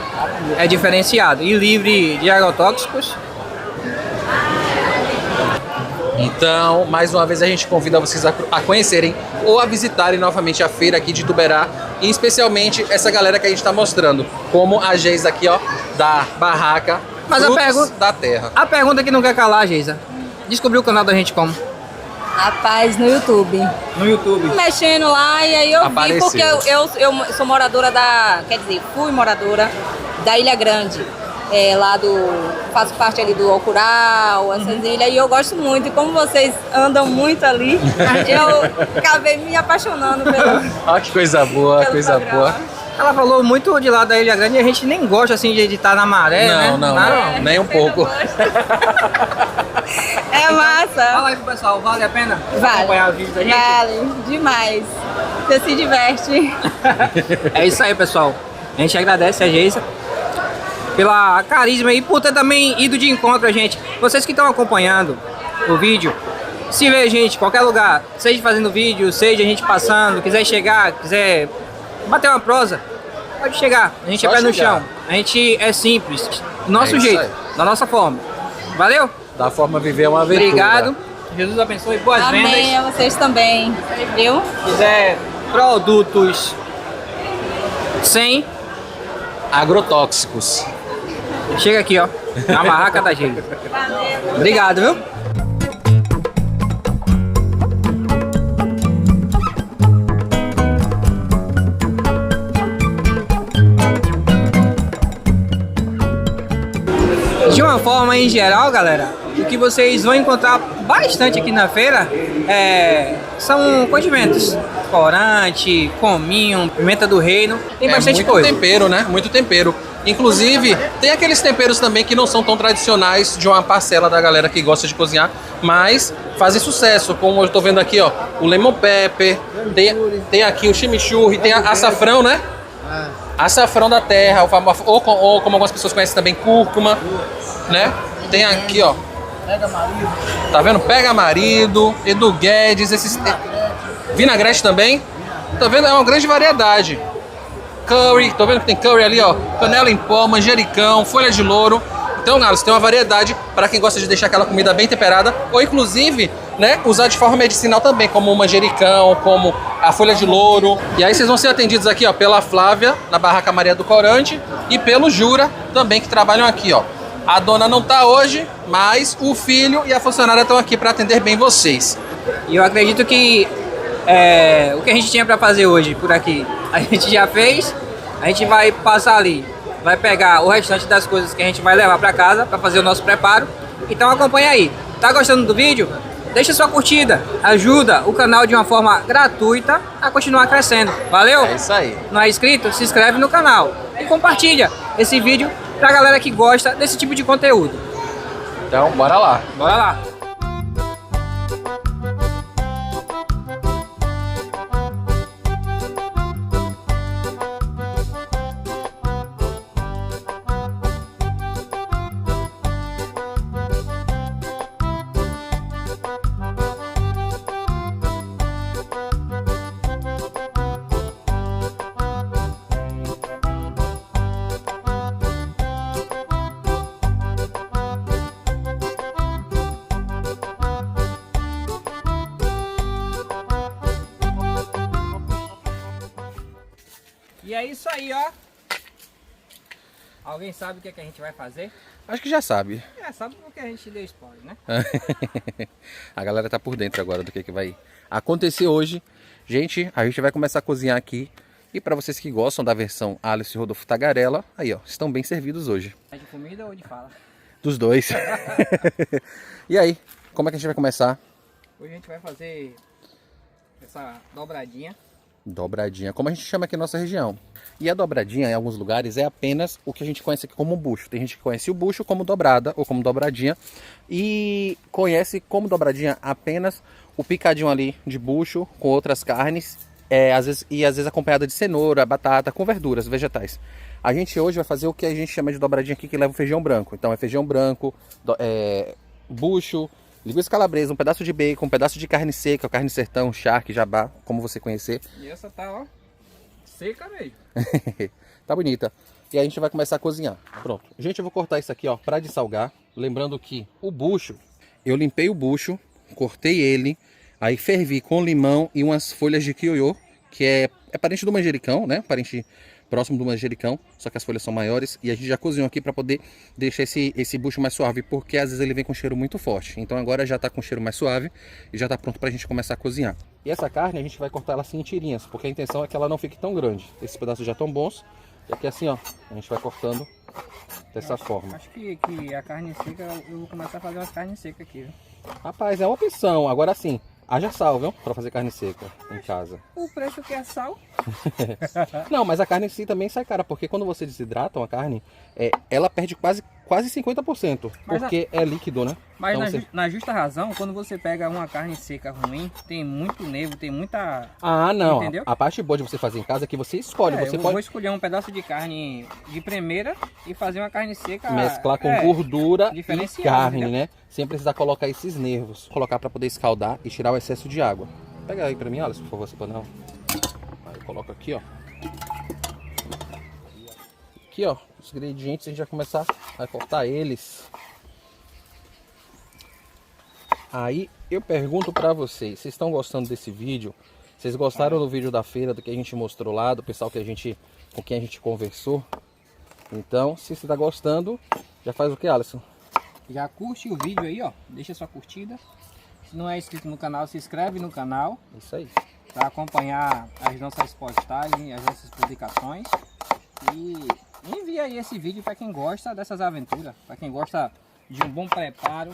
É diferenciado e livre de agrotóxicos. Então, mais uma vez a gente convida vocês a conhecerem ou a visitarem novamente a feira aqui de Tuberá, e especialmente essa galera que a gente está mostrando, como a Geisa aqui, ó, da barraca Mas a Frutos pergunta- da Terra. A pergunta que não quer calar, Geisa. Descobriu o canal da gente como? Rapaz, no YouTube. No YouTube. Mexendo lá e aí eu Apareceu. vi porque eu sou moradora quer dizer, fui moradora da Ilha Grande. Faço parte ali do Alcural, essas ilhas, e eu gosto muito. E como vocês andam muito ali, eu acabei me apaixonando pelo. Olha que coisa boa, Pelo coisa programa. boa. Ela falou muito de lá da Ilha Grande e a gente nem gosta assim de editar na maré, né? Não, nem um pouco. É massa. Fala aí pro pessoal, vale a pena Vale. acompanhar o vídeo da gente? Vale, demais. Você se diverte. É isso aí, pessoal. A gente agradece a Geisa pela carisma e por ter também ido de encontro a gente. Vocês que estão acompanhando o vídeo, se vê a gente em qualquer lugar, seja fazendo vídeo, seja a gente passando, quiser chegar, quiser bater uma prosa, pode chegar. A gente Só é pé no chegar. chão. A gente é simples, do nosso É isso jeito, aí. da nossa forma. Valeu? Da forma viver uma aventura. Obrigado. Jesus abençoe. Boas Amém, vendas. a vocês também. Viu? Quiser produtos sem, Agrotóxicos. chega aqui, ó, na barraca da gente. Obrigado, viu? De uma forma em geral, galera, o que vocês vão encontrar bastante aqui na feira são condimentos. Corante, cominho, pimenta do reino, tem bastante muito coisa. tempero, né? Muito tempero. Inclusive, tem aqueles temperos também que não são tão tradicionais de uma parcela da galera que gosta de cozinhar, mas fazem sucesso, como eu tô vendo aqui, ó, o lemon pepper, tem aqui o chimichurri, tem a açafrão, né? Açafrão da terra, ou como algumas pessoas conhecem também, cúrcuma, né? Tem aqui, ó. Tá vendo? Pega marido, Edu Guedes, vinagrete também. Tá vendo? É uma grande variedade. Curry, tô vendo que tem curry ali, ó. Canela em pó, manjericão, folha de louro. Então, Carlos, tem uma variedade para quem gosta de deixar aquela comida bem temperada, ou inclusive, né, usar de forma medicinal também, como o manjericão, como a folha de louro. E aí vocês vão ser atendidos aqui, ó, pela Flávia, na Barraca Maria do Corante, e pelo Jura, também, que trabalham aqui, ó. A dona não tá hoje, mas o filho e a funcionária estão aqui para atender bem vocês. E eu acredito que o que a gente tinha para fazer hoje por aqui, a gente já fez. A gente vai passar ali, vai pegar o restante das coisas que a gente vai levar para casa para fazer o nosso preparo. Então acompanha aí. Tá gostando do vídeo? Deixa sua curtida, ajuda o canal de uma forma gratuita a continuar crescendo. Valeu? É isso aí. Não é inscrito? Se inscreve no canal e compartilha esse vídeo pra galera que gosta desse tipo de conteúdo. Então, bora lá. Bora lá! E é isso aí, ó. Alguém sabe o que, é que a gente vai fazer? Acho que já sabe. Sabe porque a gente deu spoiler, né? A galera tá por dentro agora do que vai acontecer hoje. Gente, a gente vai começar a cozinhar aqui. E para vocês que gostam da versão Alice e Rodolfo Tagarela, aí ó, estão bem servidos hoje. É de comida ou de fala? Dos dois. E aí, como é que a gente vai começar? Hoje a gente vai fazer essa dobradinha. Dobradinha, como a gente chama aqui na nossa região. E a dobradinha, em alguns lugares, é apenas o que a gente conhece aqui como bucho. Tem gente que conhece o bucho como dobrada ou como dobradinha. E conhece como dobradinha apenas o picadinho ali de bucho com outras carnes. Às vezes acompanhada de cenoura, batata, com verduras, vegetais. A gente hoje vai fazer o que a gente chama de dobradinha aqui, que leva o feijão branco. Então é feijão branco, bucho, linguiça calabresa, um pedaço de bacon, um pedaço de carne seca, carne sertão, charque, jabá, como você conhecer. E essa tá, ó, seca mesmo. Tá bonita. E aí a gente vai começar a cozinhar. Pronto. Gente, eu vou cortar isso aqui, ó, pra dessalgar. Lembrando que o bucho, eu limpei o bucho, cortei ele, aí fervi com limão e umas folhas de quiojô, que é parente do manjericão, né? Parente próximo do manjericão, só que as folhas são maiores. E a gente já cozinhou aqui para poder deixar esse bucho mais suave, porque às vezes ele vem com cheiro muito forte. Então agora já tá com cheiro mais suave e já tá pronto pra gente começar a cozinhar. E essa carne a gente vai cortar ela assim em tirinhas, porque a intenção é que ela não fique tão grande. Esses pedaços já estão bons. E aqui assim, ó, a gente vai cortando dessa forma. Acho que a carne seca, eu vou começar a fazer umas carnes secas aqui, viu? Rapaz, é uma opção. Agora sim, haja sal, viu? Pra fazer carne seca em casa. O preço que é sal. Não, mas a carne em si também sai cara, porque quando você desidrata uma carne, ela perde quase 50%, porque é líquido, né? Mas então na justa razão, quando você pega uma carne seca ruim, tem muito nervo, tem muita... Ah, não. Entendeu? A parte boa de você fazer em casa é que você escolhe. Você vou escolher um pedaço de carne de primeira e fazer uma carne seca... Mesclar com gordura e carne, entendeu? né? Sem precisar colocar esses nervos. Colocar para poder escaldar e tirar o excesso de água. Pega aí para mim, Alice, por favor, esse panela. Aí coloca aqui, ó. Aqui, ó, os ingredientes, a gente vai começar a cortar eles. Aí eu pergunto pra vocês estão gostando desse vídeo? Vocês gostaram do vídeo da feira, do que a gente mostrou lá, do pessoal com quem a gente conversou? Então, se você tá gostando, já faz o que, Alisson? Já curte o vídeo aí, ó, deixa sua curtida. Se não é inscrito no canal, se inscreve no canal. Isso aí. Para acompanhar as nossas postagens, as nossas publicações. E envia aí esse vídeo para quem gosta dessas aventuras, para quem gosta de um bom preparo,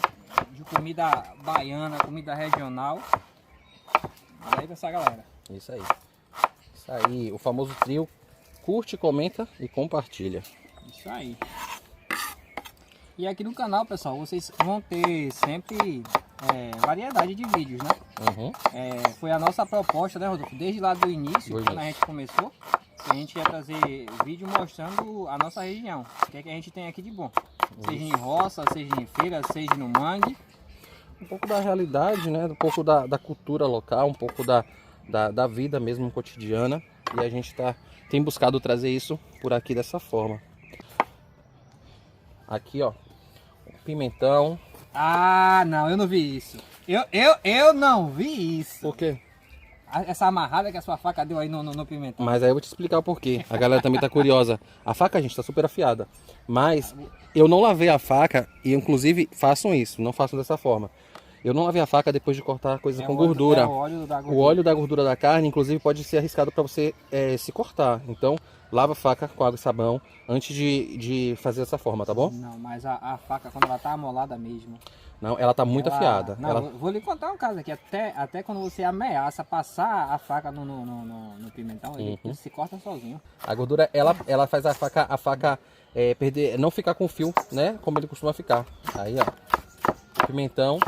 de comida baiana, comida regional. Manda aí pra essa galera. Isso aí. Isso aí, o famoso trio. Curte, comenta e compartilha. Isso aí. E aqui no canal, pessoal, vocês vão ter sempre variedade de vídeos, né? Uhum. Foi a nossa proposta, né, Rodolfo? Desde lá do início, quando a gente começou, a gente ia trazer vídeo mostrando a nossa região. O que é que a gente tem aqui de bom. Seja em roça, seja em feira, seja no mangue. Um pouco da realidade, né? Um pouco da cultura local, um pouco da vida mesmo cotidiana. E a gente tem buscado trazer isso por aqui dessa forma. Aqui, ó, pimentão. Ah, não, eu não vi isso. Eu não vi isso. Por quê? Essa amarrada que a sua faca deu aí no pimentão. Mas aí eu vou te explicar o porquê. A galera também tá curiosa. A faca, gente, tá super afiada. Mas eu não lavei a faca e, inclusive, façam isso. Não façam dessa forma. Eu não lavei a faca depois de cortar coisa com gordura. O óleo da gordura da carne, inclusive, pode ser arriscado para você se cortar. Então, lava a faca com água e sabão antes de fazer dessa forma, tá bom? Não, mas a faca, quando ela tá amolada mesmo... Não, ela tá muito afiada. Não, vou lhe contar um caso aqui. Até quando você ameaça passar a faca no pimentão, ele se corta sozinho. A gordura, ela faz a faca perder, não ficar com fio, né? Como ele costuma ficar. Aí, ó. Pimentão.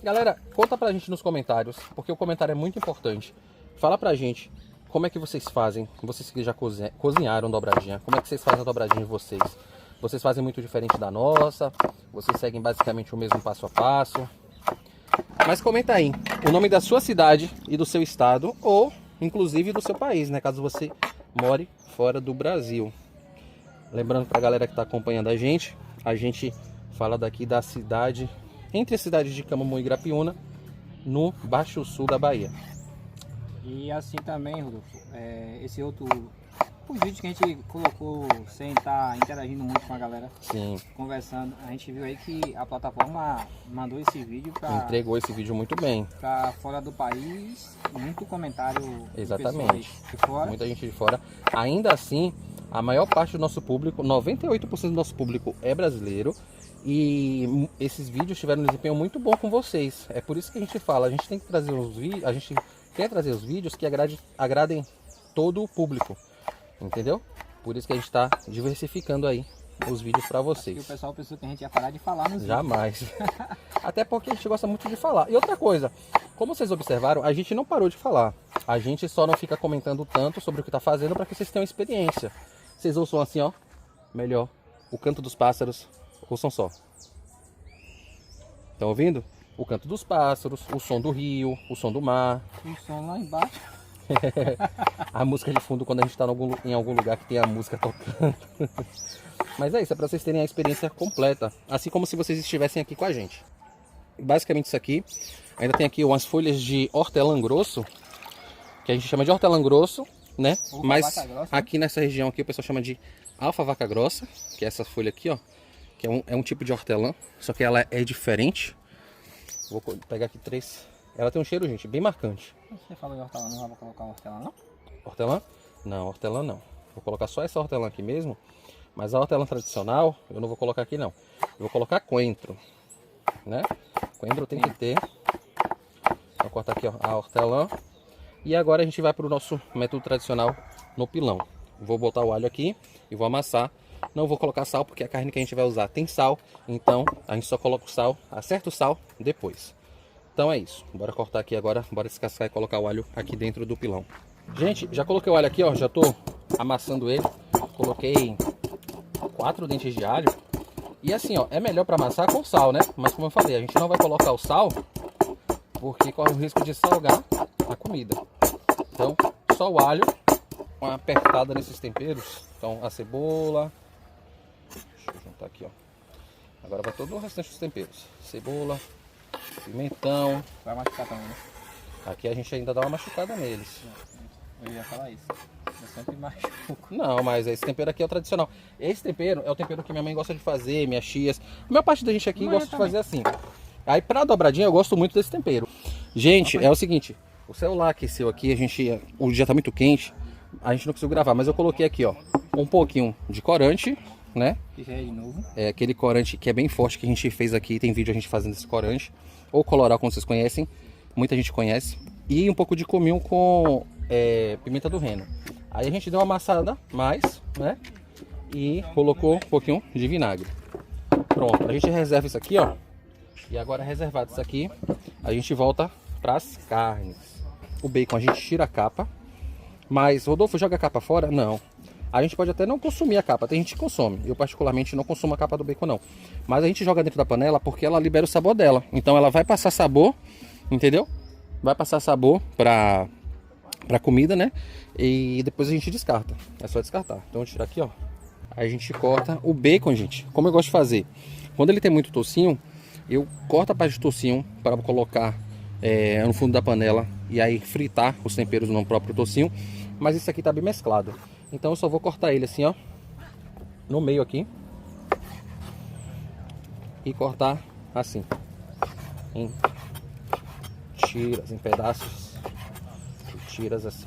Galera, conta pra gente nos comentários, porque o comentário é muito importante. Fala pra gente como é que vocês fazem, vocês que já cozinharam dobradinha, como é que vocês fazem a dobradinha de vocês? Vocês fazem muito diferente da nossa? Vocês seguem basicamente o mesmo passo a passo? Mas comenta aí o nome da sua cidade e do seu estado, ou inclusive do seu país, né? Caso você more fora do Brasil. Lembrando pra galera que tá acompanhando a gente fala daqui da cidade, entre as cidades de Camamu e Grapiúna, no Baixo Sul da Bahia. E assim também, Rodolfo, esse outro... Os vídeos que a gente colocou sem estar interagindo muito com a galera, Sim. conversando, a gente viu aí que a plataforma mandou esse vídeo para... Entregou esse vídeo muito bem. Para fora do país, muito comentário. Exatamente. De fora. Muita gente de fora. Ainda assim, a maior parte do nosso público, 98% do nosso público é brasileiro. E esses vídeos tiveram um desempenho muito bom com vocês. É por isso que a gente fala, a gente tem que trazer os vídeos, a gente quer trazer os vídeos que agradem todo o público. Entendeu? Por isso que a gente está diversificando aí os vídeos para vocês. E o pessoal pensou que a gente ia parar de falar nos Jamais. Até porque a gente gosta muito de falar. E outra coisa, como vocês observaram, a gente não parou de falar. A gente só não fica comentando tanto sobre o que está fazendo para que vocês tenham experiência. Vocês ouçam assim, ó, melhor, o canto dos pássaros. Ouçam só. Estão ouvindo? O canto dos pássaros, o som do rio, o som do mar. O som lá embaixo. A música de fundo quando a gente está em algum lugar que tem a música tocando. Mas é isso, é para vocês terem a experiência completa, assim como se vocês estivessem aqui com a gente. Basicamente isso aqui. Ainda tem aqui umas folhas de hortelã grosso, que a gente chama de hortelã grosso, né? Mas aqui nessa região aqui o pessoal chama de alfa-vaca grossa, que é essa folha aqui, ó, que é um tipo de hortelã, só que ela é diferente. Vou pegar aqui 3. Ela tem um cheiro, gente, bem marcante. Você falou de hortelã, não vai colocar hortelã, não? Hortelã? Não, hortelã não. Vou colocar só essa hortelã aqui mesmo. Mas a hortelã tradicional, eu não vou colocar aqui não. Eu vou colocar coentro, né? Coentro tem que ter. Vou cortar aqui ó, a hortelã. E agora a gente vai para o nosso método tradicional no pilão. Vou botar o alho aqui e vou amassar. Não vou colocar sal porque a carne que a gente vai usar tem sal. Então a gente só coloca o sal, acerta o sal depois. Então é isso, bora cortar aqui agora, bora descascar e colocar o alho aqui dentro do pilão. Gente, já coloquei o alho aqui, ó, já tô amassando ele. Coloquei 4 dentes de alho. E assim, ó, é melhor para amassar com sal, né? Mas como eu falei, a gente não vai colocar o sal porque corre o risco de salgar a comida. Então, só o alho, uma apertada nesses temperos. Então, a cebola. Deixa eu juntar aqui, ó. Agora vai todo o restante dos temperos. Cebola. Pimentão. Vai machucar também, né? Aqui a gente ainda dá uma machucada neles. Eu ia falar isso. Eu sempre machuco. Não, mas esse tempero aqui é o tradicional. Esse tempero é o tempero que minha mãe gosta de fazer, minhas tias. A maior parte da gente aqui gosta de fazer assim. Aí pra dobradinha eu gosto muito desse tempero. Gente, é o seguinte. O celular aqueceu aqui, o dia tá muito quente. A gente não conseguiu gravar, mas eu coloquei aqui, ó, um pouquinho de corante, né? Que já é de novo. É aquele corante que é bem forte que a gente fez aqui. Tem vídeo a gente fazendo esse corante. Ou colorau, como vocês conhecem. Muita gente conhece. E um pouco de cominho com pimenta do reino. Aí a gente deu uma amassada mais, né? E colocou um pouquinho de vinagre. Pronto, a gente reserva isso aqui, ó. E agora reservado isso aqui, a gente volta para as carnes. O bacon a gente tira a capa. Mas, Rodolfo, joga a capa fora? Não. A gente pode até não consumir a capa, tem gente que consome. Eu particularmente não consumo a capa do bacon não. Mas a gente joga dentro da panela porque ela libera o sabor dela. Então ela vai passar sabor, entendeu? Vai passar sabor pra comida, né? E depois a gente descarta. É só descartar. Então vou tirar aqui, ó. Aí a gente corta o bacon, gente. Como eu gosto de fazer? Quando ele tem muito tocinho, eu corto a parte de tocinho para colocar no fundo da panela. E aí fritar os temperos no próprio tocinho. Mas esse aqui tá bem mesclado. Então eu só vou cortar ele assim, ó, no meio aqui. E cortar assim, em tiras, em pedaços. Tiras assim.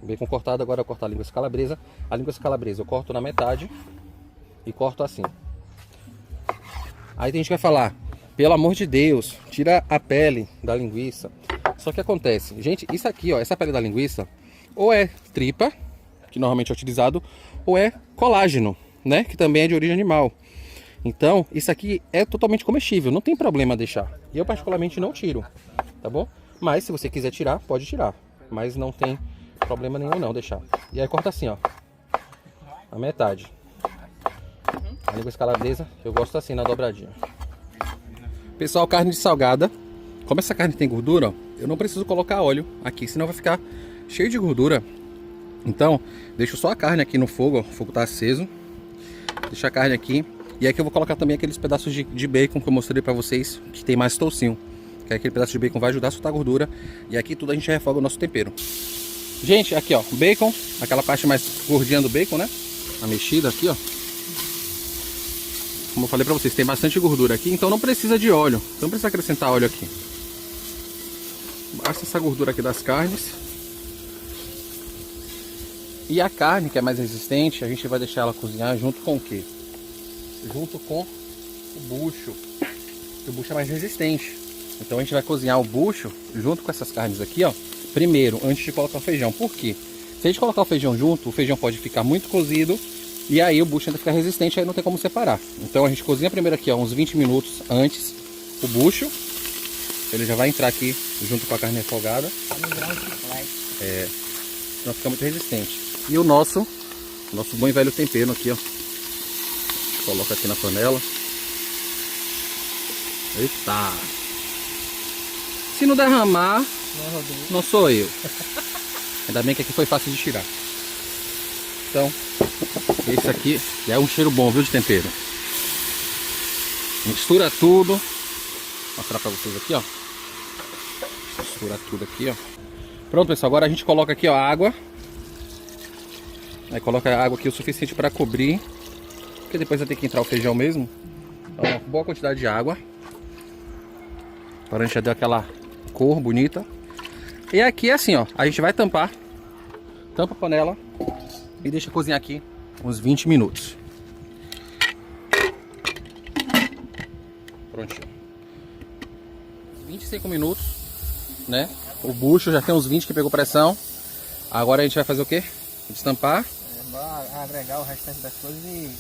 Bacon cortado, agora eu corto a linguiça calabresa. A linguiça calabresa eu corto na metade e corto assim. Aí tem gente que vai falar, pelo amor de Deus, tira a pele da linguiça. Só que acontece, gente, isso aqui, ó, essa pele da linguiça, ou é tripa, que normalmente é utilizado, ou é colágeno, né, que também é de origem animal. Então, isso aqui é totalmente comestível, não tem problema deixar. E eu particularmente não tiro, tá bom? Mas se você quiser tirar, pode tirar, mas não tem problema nenhum não deixar. E aí corta assim, ó, a metade. A linguiça calabresa, eu gosto assim na dobradinha. Pessoal, carne de salgada. Como essa carne tem gordura, ó, eu não preciso colocar óleo aqui, senão vai ficar cheio de gordura. Então, deixo só a carne aqui no fogo, ó, o fogo tá aceso. Deixa a carne aqui. E aqui eu vou colocar também aqueles pedaços de bacon que eu mostrei pra vocês, que tem mais toucinho. Que Que aquele pedaço de bacon vai ajudar a soltar a gordura. E aqui tudo a gente refoga o nosso tempero. Gente, aqui ó, bacon, aquela parte mais gordinha do bacon, né? A mexida aqui, ó. Como eu falei pra vocês, tem bastante gordura aqui, então não precisa de óleo. Você não precisa acrescentar óleo aqui. Basta essa gordura aqui das carnes. E a carne, que é mais resistente, a gente vai deixar ela cozinhar junto com o quê? Junto com o bucho. O bucho é mais resistente. Então a gente vai cozinhar o bucho junto com essas carnes aqui, ó. Primeiro, antes de colocar o feijão. Por quê? Se a gente colocar o feijão junto, o feijão pode ficar muito cozido. E aí o bucho ainda fica resistente, aí não tem como separar. Então a gente cozinha primeiro aqui, ó, uns 20 minutos antes o bucho. Ele já vai entrar aqui junto com a carne refogada. Não fica muito resistente. E o nosso bom e velho tempero aqui, ó. A gente coloca aqui na panela. Eita! Se não derramar, não sou eu. Ainda bem que aqui foi fácil de tirar. Então, esse aqui já é um cheiro bom, viu, de tempero. Mistura tudo. Vou mostrar pra vocês aqui, ó. Mistura tudo aqui, ó. Pronto, pessoal, agora a gente coloca aqui, ó, a água. Aí coloca a água aqui o suficiente para cobrir, porque depois vai ter que entrar o feijão mesmo. Então, uma boa quantidade de água. Agora a gente já deu aquela cor bonita. E aqui é assim, ó, a gente vai tampar. Tampa a panela e deixa cozinhar aqui uns 20 minutos. Prontinho. 25 minutos, né? O bucho já tem uns 20 que pegou pressão. Agora a gente vai fazer o quê? Destampar. Agregar o restante das coisas e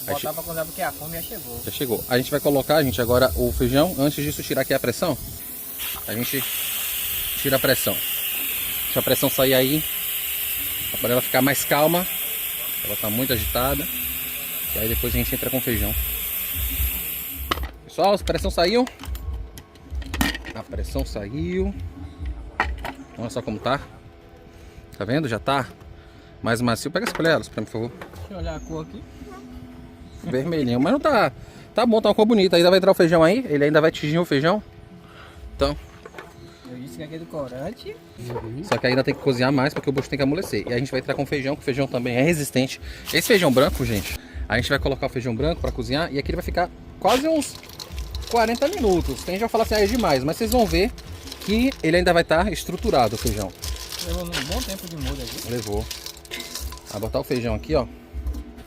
botar pra cozinhar porque a fome já chegou. Já chegou. A gente vai colocar, gente, agora o feijão. Antes disso, tirar aqui a pressão. A gente tira a pressão. Deixa a pressão sair aí. Para ela ficar mais calma. Ela tá muito agitada. E aí depois a gente entra com o feijão. Pessoal, a pressão saiu. A pressão saiu. Olha só como tá. Tá vendo? Já tá mais macio. Pega as colheres pra mim, por favor. Deixa eu olhar a cor aqui. Vermelhinho, mas não tá. Tá bom, tá uma cor bonita. Ainda vai entrar o feijão aí. Ele ainda vai tingir o feijão. Então. Eu disse que aqui é do corante. Só que ainda tem que cozinhar mais porque o bucho tem que amolecer. E a gente vai entrar com o feijão, que o feijão também é resistente. Esse feijão branco, gente, a gente vai colocar o feijão branco pra cozinhar. E aqui ele vai ficar quase uns 40 minutos. Tem gente vai falar assim, é demais. Mas vocês vão ver que ele ainda vai estar estruturado, o feijão. Levou um bom tempo de molho aqui. Levou. Vai botar o feijão aqui, ó.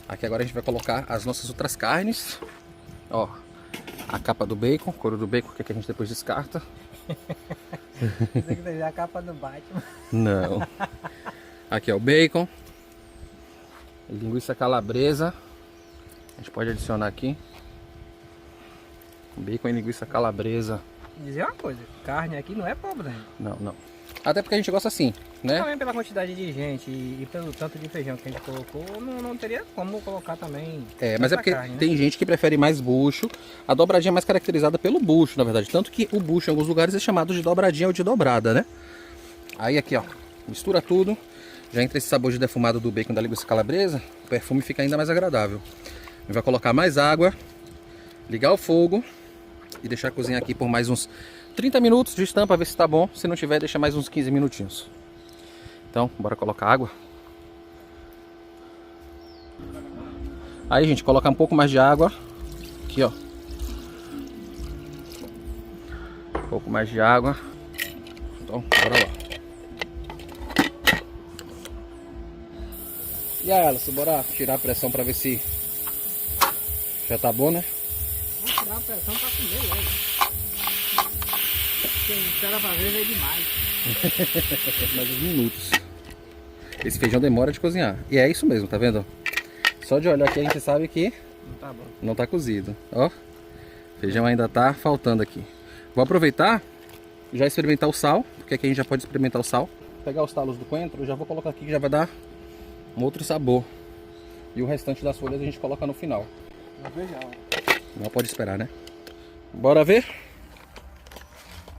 Aqui agora a gente vai colocar as nossas outras carnes. Ó, a capa do bacon, couro do bacon, que a gente depois descarta. Você que tem a capa do Batman. Não. Aqui é o bacon. Linguiça calabresa. A gente pode adicionar aqui. Bacon e linguiça calabresa. Dizer uma coisa, carne aqui não é problema. Não, não. Até porque a gente gosta assim, né? Também pela quantidade de gente e pelo tanto de feijão que a gente colocou, não teria como colocar também. É, mas é porque carne, né? tem gente que prefere mais bucho. A dobradinha é mais caracterizada pelo bucho, na verdade. Tanto que o bucho em alguns lugares é chamado de dobradinha ou de dobrada, né? Aí aqui, ó, mistura tudo. Já entra esse sabor de defumado do bacon da linguiça calabresa. O perfume fica ainda mais agradável. A gente vai colocar mais água, ligar o fogo e deixar cozinhar aqui por mais uns 30 minutos de estampa, ver se tá bom. Se não tiver, deixa mais uns 15 minutinhos. Então, bora colocar água. Aí, gente, colocar um pouco mais de água. Aqui, ó. Um pouco mais de água. Então, bora lá. E aí, Alice, bora tirar a pressão pra ver se já tá bom, né? Vamos tirar a pressão pra comer logo. Quem espera pra ver é demais. Mais uns minutos. Esse feijão demora de cozinhar. E é isso mesmo, tá vendo? Só de olhar aqui a gente sabe que Não tá bom. não tá cozido. Ó, feijão ainda tá faltando aqui. Vou aproveitar e já experimentar o sal, porque aqui a gente já pode experimentar o sal. Vou pegar os talos do coentro, eu já vou colocar aqui que já vai dar um outro sabor. E o restante das folhas a gente coloca no final. Não pode esperar, né? Bora ver?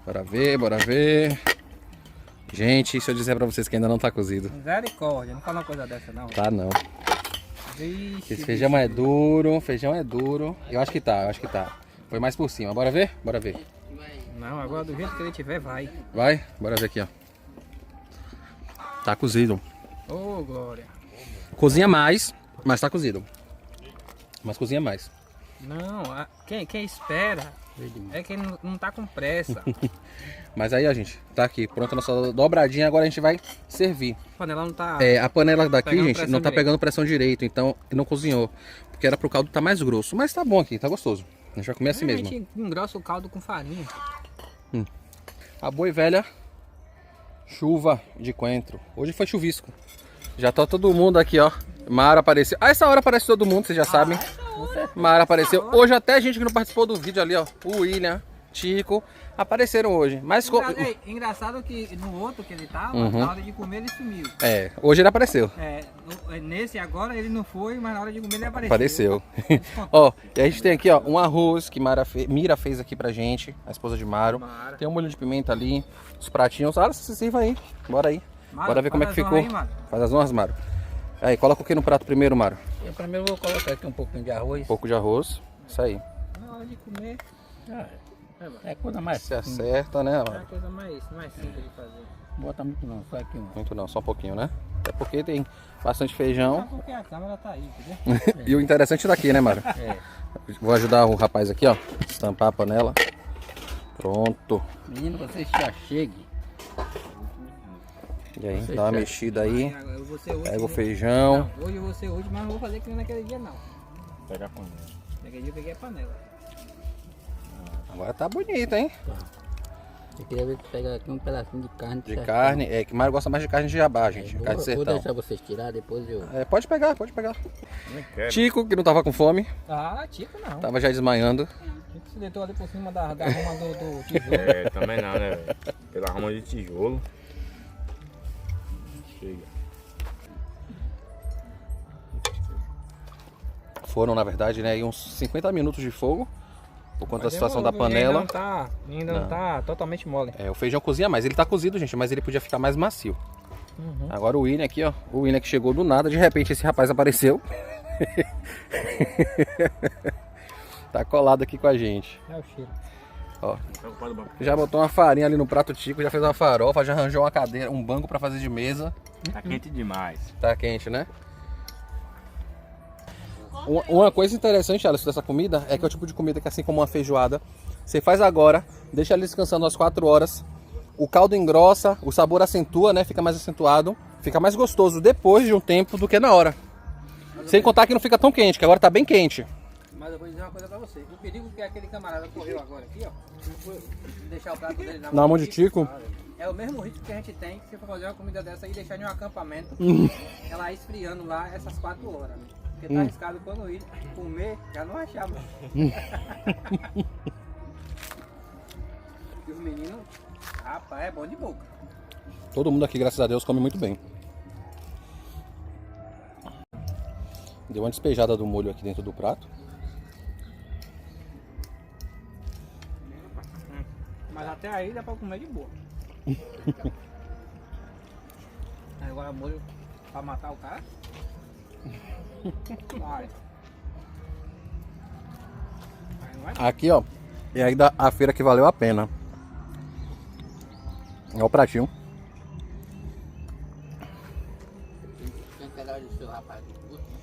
Bora ver, bora ver. Gente, se eu disser pra vocês que ainda não tá cozido. Misericórdia, não fala uma coisa dessa não. Tá não. Vixe, Esse feijão é duro, feijão é duro. Eu acho que tá, eu acho que tá. Foi mais por cima. Bora ver? Bora ver. Não, agora do jeito que ele tiver, vai. Vai? Bora ver aqui, ó. Tá cozido. Ô, glória. Cozinha mais, mas tá cozido. Mas cozinha mais. Não, quem espera é quem não tá com pressa. Mas aí, ó, gente, tá aqui. Pronta a nossa dobradinha. Agora a gente vai servir. A panela não tá... A panela daqui, pegando gente, pressão não tá direito. pegando pressão direito. Então, não cozinhou. Porque era pro caldo tá mais grosso. Mas tá bom aqui, tá gostoso. A gente vai comer assim A mesmo. gente engrossa o caldo com farinha. A boa e velha chuva de coentro. Hoje foi chuvisco. Já tá todo mundo aqui, ó. Mara apareceu. A essa hora aparece todo mundo, vocês já sabem. Mara apareceu. Hoje até gente que não participou do vídeo ali, ó. O William, Tico, apareceram hoje. Mas Engraçado que no outro que ele tava, Uhum. na hora de comer ele sumiu. hoje ele apareceu. Nesse agora ele não foi, mas na hora de comer ele Apareceu. Ó, e a gente tem aqui, ó, um arroz que Mira fez aqui pra gente, a esposa de Maro. Mara. Tem um molho de pimenta ali, os pratinhos. Ah, se sirva aí. Bora aí. Maro, Bora ver como é que faz as ficou. honras aí, Maro. Faz as honras, Maro. Aí, coloca o que no prato primeiro, Maro? Eu primeiro vou colocar aqui um pouquinho de arroz. Um pouco de arroz. Isso aí. Na hora de comer É coisa mais Se simples. acerta, né, é Maro? a coisa mais simples de fazer. Não bota muito não, só aqui um. Muito não, só um pouquinho, né? Até porque tem bastante feijão. Porque a câmera tá aí, entendeu? E o interessante daqui, né, Maro? Vou ajudar o rapaz aqui, ó. Estampar a panela. Pronto. Menino, você já chegue. E aí, dá uma mexida aí. Eu vou ser hoje, Pega o né? feijão. Não, hoje eu vou ser hoje, mas não vou fazer que nem naquele dia não. Pega a panela. Naquele dia eu peguei a panela. Agora tá bonito, hein? Eu queria ver que pega aqui um pedacinho de carne. De carne. É que Mário gosta mais de carne de jabá, gente. Carne de Vou sertão. deixar vocês tirar, depois eu... Pode pegar, pode pegar. Não quero. Tico, que não tava com fome. Ah, Tico não. Tava já desmaiando. Tico se deitou ali por cima da rama do tijolo. Também não, né, velho? Pela rama de tijolo. Chega. Foram, na verdade, né, aí uns 50 minutos de fogo. Por conta da Mas situação da demorou, panela. Ainda não tá totalmente mole. O feijão cozinha mais. Ele tá cozido, gente, mas ele podia ficar mais macio. Agora o William aqui, ó. O William que chegou do nada. De repente esse rapaz apareceu. Tá colado aqui com a gente. É o cheiro. Ó. Já botou uma farinha ali no prato Tico. Já fez uma farofa. Já arranjou uma cadeira, um banco pra fazer de mesa. Tá quente demais. Tá quente, né? Uma coisa interessante, Alisson, dessa comida é que é o tipo de comida que, assim como uma feijoada, você faz agora, deixa ele descansando umas 4 horas, o caldo engrossa, o sabor acentua, né? Fica mais acentuado, fica mais gostoso depois de um tempo do que na hora. Sem contar que não fica tão quente, que agora tá bem quente. Mas eu vou dizer uma coisa pra você. O perigo que aquele camarada correu agora aqui, ó. Não foi deixar o prato dele Na mão de Tico. É o mesmo risco que a gente tem se for fazer uma comida dessa aí e deixar em um acampamento. Ela esfriando lá essas 4 horas. Porque tá arriscado quando ir comer, já não achar mais. E os meninos, rapaz, é bom de boca. Todo mundo aqui, graças a Deus, come muito bem. Deu uma despejada do molho aqui dentro do prato. Mas até aí dá pra comer de boa. Agora molho pra matar o cara. Vai. Aqui, ó, é aí a feira que valeu a pena. É o pratinho. Tem que pegar o seu rapaz do curso, né?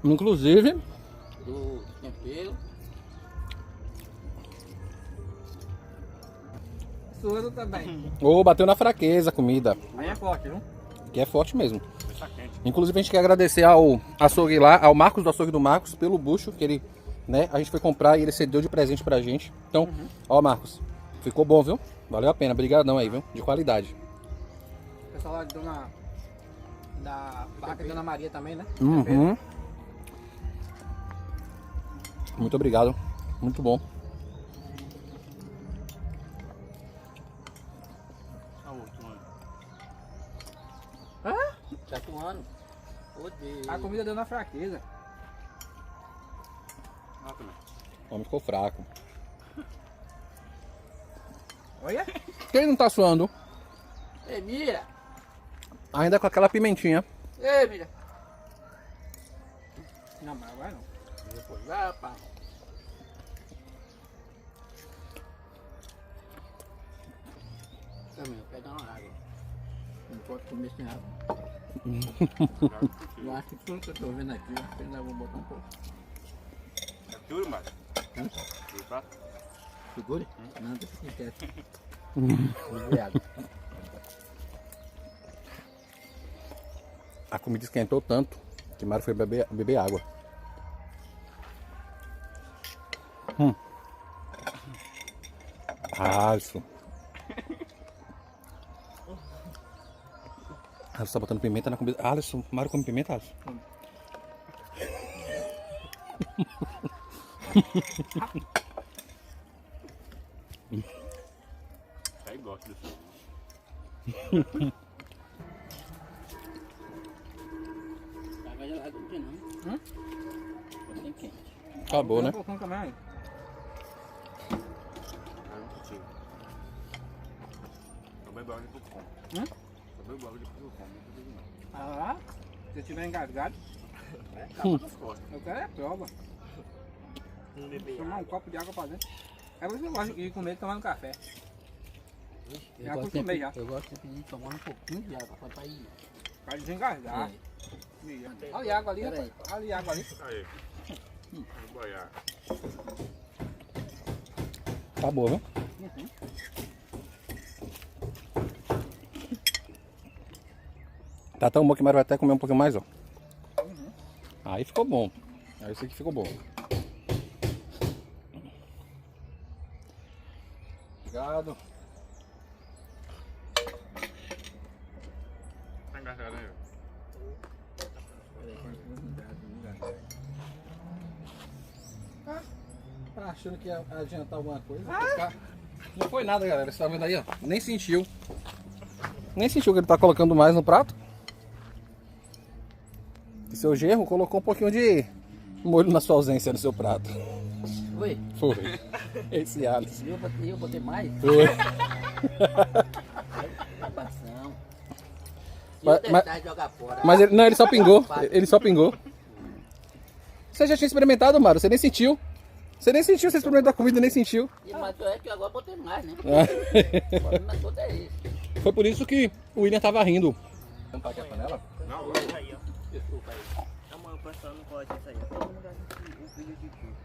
Inclusive, Do tempero. Suando também. bateu na fraqueza a comida. Aí é forte, viu? Que é forte mesmo. Inclusive a gente quer agradecer ao açougue lá, ao Marcos do açougue do Marcos, pelo bucho que ele, né, a gente foi comprar e ele cedeu de presente pra gente. Então, ó, Marcos, ficou bom, viu? Valeu a pena, obrigadão aí, viu? De qualidade. O pessoal lá de da barraca de Dona Maria também, né? Uhum. Muito obrigado, muito bom. Tá suando. Odeio. A comida deu na fraqueza. O homem ficou fraco. Olha. Quem não tá suando, Ei, Mira! ainda com aquela pimentinha. Ei, Mira! Não, mas agora não. Depois vai, rapaz. também, eu pego uma água. Não pode comer sem água. Eu acho que tudo que eu tô vendo aqui, eu acho que ainda vou botar um pouco. É tudo, mas. Segure? Não, deixa que quieto. A comida esquentou tanto que Mário foi beber água. Alisson. Alisson tá botando pimenta na comida. Alisson, Mário come pimenta, Alisson? Aí gosta disso. Água gelada não tem não. Tem quente. Acabou, né? Um pouquinho também. Eu bebo água depois como. Eu bebo água depois eu como. Ah, se eu tiver engasgado, eu quero é prova. Tomar um copo de água pra dentro. É por isso que eu gosto de comer tomando café. Já acostumei já. Eu gosto de tomar um pouquinho de água pra ir. Pra desengasgar. Olha a água ali, rapaz. Olha a água ali. Aí. Vou boiar. Tá boa, viu? Tá tão bom que o Mário vai até comer um pouquinho mais, ó. Aí ficou bom. Aí isso aqui ficou bom. Obrigado. Tá engasgado aí? Tá achando que ia adiantar alguma coisa? Não foi nada, galera. Você tá vendo aí, ó? Nem sentiu. Nem sentiu que ele tá colocando mais no prato. E seu genro colocou um pouquinho de molho na sua ausência no seu prato. Foi? Foi. Esse Alisson. Eu botei mais? Foi. Abação. Se Mas- eu tentar jogar fora. Mas ele, não, ele só pingou. Ele só pingou. Você já tinha experimentado, Mário? Você nem sentiu. Você nem sentiu, você experimentou a comida e nem sentiu. Mas é que agora eu botei mais, né? Ah. O problema todo é esse. Foi por isso que o William tava rindo. Não tá aqui a panela? Não, eu. Desculpa aí. Não, o pessoal não pode isso aí. Todo mundo assiste o vídeo de tudo.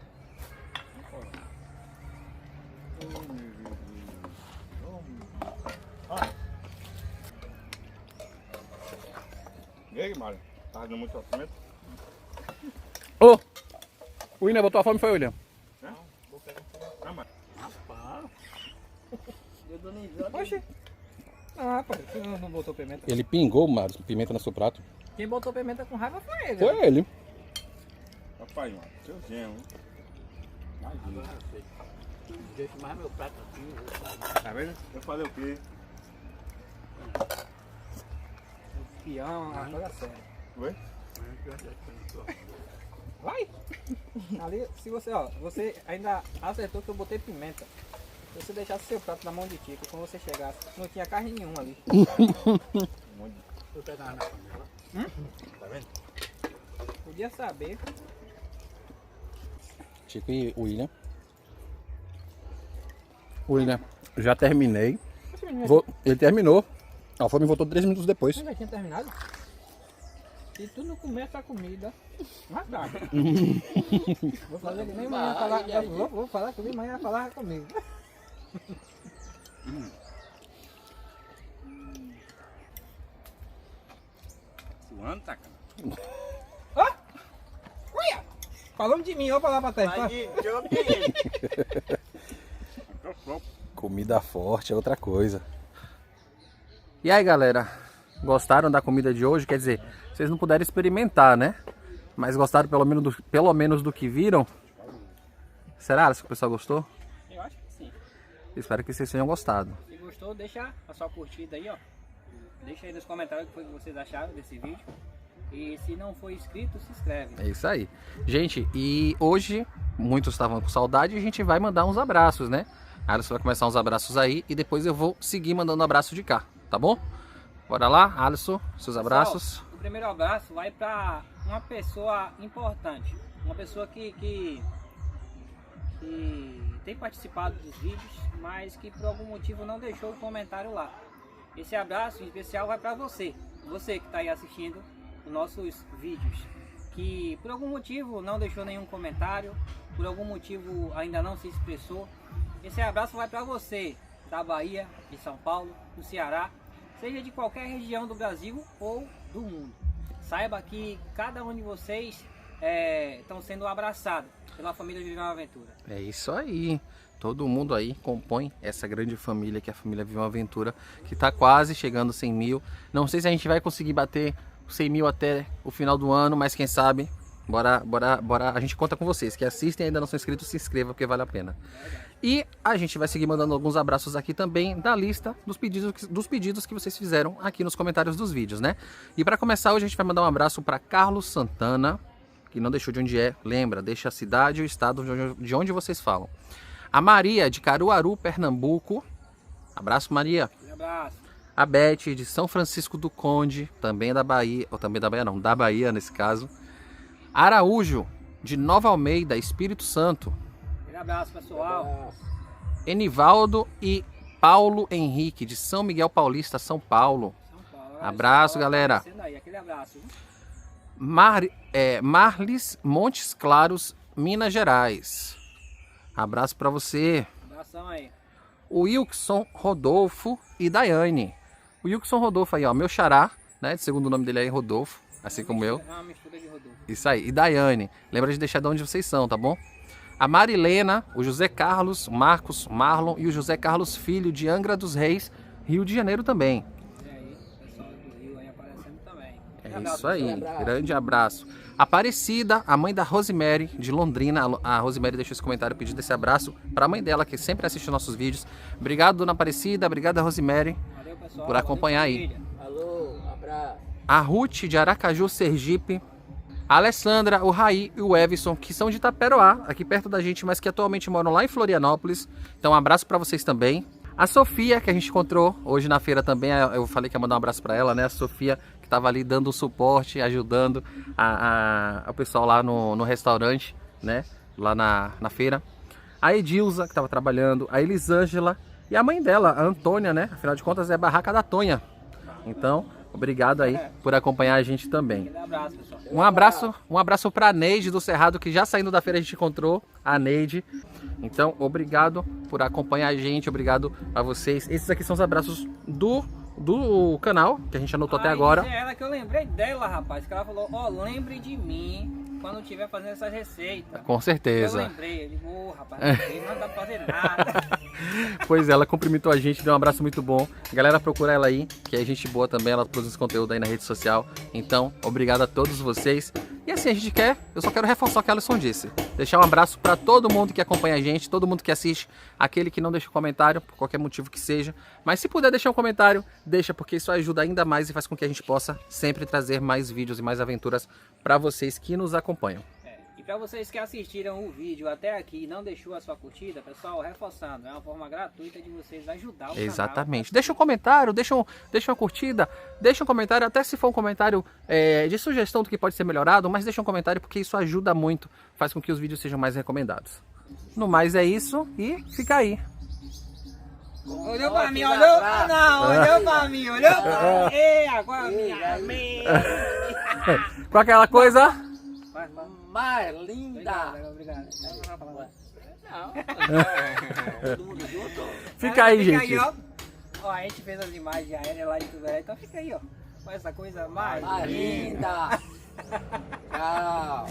E aí, Mário? Tá dando muito sofrimento? Ô! O William botou a fome, foi, William? Não, mas. Eu tô nem vendo. Oxi. Ah, rapaz, você não botou pimenta. Ele pingou, Mário, pimenta no seu prato. Quem botou pimenta com raiva foi ele. Foi ele. Rapaz, mano, seu genro, hein? Imagina. Deixa mais meu prato aqui. Tá vendo? Eu falei o quê? Espião, a coisa séria. Oi? Vai! Ali, se você, ó, você ainda acertou que eu botei pimenta. Se você deixasse seu prato na mão de Tico, quando você chegasse, não tinha carne nenhuma ali. Vou pegar na panela. Tá vendo? Podia saber. Chico e o William. William, já terminei. Ele terminou. A fome voltou 3 minutos depois. Você já tinha terminado? Se tu não comer essa comida, mata. Vou fazer que nem manhã falar. Vou falar que nem manhã falar comigo. Suando, tá, cara? Ó! Olha! Falando de mim, ó pra lá pra trás. Comida forte é outra coisa. E aí, galera? Gostaram da comida de hoje? Quer dizer, vocês não puderam experimentar, né? Mas gostaram pelo menos do que viram? Será que o pessoal gostou? Eu acho que sim. Espero que vocês tenham gostado. Se gostou, deixa a sua curtida aí, ó. Deixa aí nos comentários o que vocês acharam desse vídeo. E se não for inscrito, se inscreve. É isso aí. Gente, e hoje muitos estavam com saudade e a gente vai mandar uns abraços, né? A Alisson vai começar uns abraços aí e depois eu vou seguir mandando abraço de cá, tá bom? Bora lá, Alisson, seus abraços. Pessoal, o primeiro abraço vai para uma pessoa importante. Uma pessoa que tem participado dos vídeos, mas que por algum motivo não deixou o comentário lá. Esse abraço em especial vai para você que está aí assistindo os nossos vídeos, que por algum motivo não deixou nenhum comentário, por algum motivo ainda não se expressou. Esse abraço vai para você da Bahia, de São Paulo, do Ceará, seja de qualquer região do Brasil ou do mundo. Saiba que cada um de vocês estão sendo abraçados pela família Viveu uma Aventura. É isso aí. Todo mundo aí compõe essa grande família que é a família Viveu uma Aventura, que está quase chegando 100 mil. Não sei se a gente vai conseguir bater 100 mil até o final do ano, mas quem sabe, bora, a gente conta com vocês que assistem e ainda não são inscritos, se inscreva porque vale a pena. E a gente vai seguir mandando alguns abraços aqui também da lista dos pedidos que vocês fizeram aqui nos comentários dos vídeos, né? E para começar hoje a gente vai mandar um abraço para Carlos Santana, que não deixou de onde é, lembra, deixa a cidade e o estado de onde vocês falam. A Maria, de Caruaru, Pernambuco. Abraço, Maria. Um abraço. A Beth, de São Francisco do Conde, também da Bahia, ou também da Bahia não, da Bahia nesse caso. Araújo, de Nova Almeida, Espírito Santo. Um abraço, pessoal. Enivaldo e Paulo Henrique, de São Miguel Paulista, São Paulo. Abraço, galera. Aí, aquele abraço. Marlis Montes Claros, Minas Gerais. Abraço pra você. Abração aí. O Wilson Rodolfo e Daiane. O Wilson Rodolfo aí, ó, meu xará, né? Segundo o nome dele aí, Rodolfo, assim como eu. É uma mistura de Rodolfo. Isso aí. E Daiane. Lembra de deixar de onde vocês são, tá bom? A Marilena, o José Carlos, Marcos, Marlon e o José Carlos Filho, de Angra dos Reis, Rio de Janeiro também. E aí, o pessoal do Rio aí aparecendo também. É isso aí. Grande abraço. Aparecida, a mãe da Rosemary, de Londrina. A Rosemary deixou esse comentário pedindo esse abraço para a mãe dela, que sempre assiste nossos vídeos. Obrigado, dona Aparecida. Obrigado, Rosemary, Valeu, pessoal, por acompanhar aí. Alô, abraço. A Ruth, de Aracaju, Sergipe. A Alessandra, o Raí e o Everson, que são de Itaperoá, aqui perto da gente, mas que atualmente moram lá em Florianópolis. Então, um abraço para vocês também. A Sofia, que a gente encontrou hoje na feira também, eu falei que ia mandar um abraço para ela, né? A Sofia, que estava ali dando suporte, ajudando o pessoal lá no restaurante, né? Lá na feira. A Edilza, que estava trabalhando, a Elisângela e a mãe dela, a Antônia, né? Afinal de contas é a barraca da Tonha. Então, obrigado aí por acompanhar a gente também. Um abraço para a Neide do Cerrado, que já saindo da feira a gente encontrou a Neide. Então, obrigado por acompanhar a gente, obrigado a vocês. Esses aqui são os abraços do canal, que a gente anotou até agora. É ela que eu lembrei dela, rapaz, que ela falou, ó, lembre de mim quando estiver fazendo essas receitas. Com certeza. Eu lembrei, eu digo, rapaz, não dá pra fazer nada. Pois é, ela cumprimentou a gente, deu um abraço muito bom. Galera, procura ela aí, que é gente boa também, ela produz conteúdo aí na rede social. Então, obrigado a todos vocês. E assim, eu só quero reforçar o que a Alisson disse. Deixar um abraço para todo mundo que acompanha a gente, todo mundo que assiste, aquele que não deixa um comentário, por qualquer motivo que seja. Mas se puder deixar um comentário, deixa, porque isso ajuda ainda mais e faz com que a gente possa sempre trazer mais vídeos e mais aventuras para vocês que nos acompanham. E para vocês que assistiram o vídeo até aqui e não deixou a sua curtida, pessoal, reforçando, é uma forma gratuita de vocês ajudar o canal. Exatamente. Deixa um comentário, deixa uma curtida, deixa um comentário, até se for um comentário de sugestão do que pode ser melhorado, mas deixa um comentário porque isso ajuda muito, faz com que os vídeos sejam mais recomendados. No mais é isso e fica aí. Olhou pra mim, olhou? Não, olhou pra mim, olhou pra mim. Ei, agora minha Com aquela coisa... mais linda. Obrigado. Fica aí, gente. Aí, ó, a gente fez as imagens aéreas lá de Tuberé, então fica aí, ó. Com essa coisa mais linda. Tchau.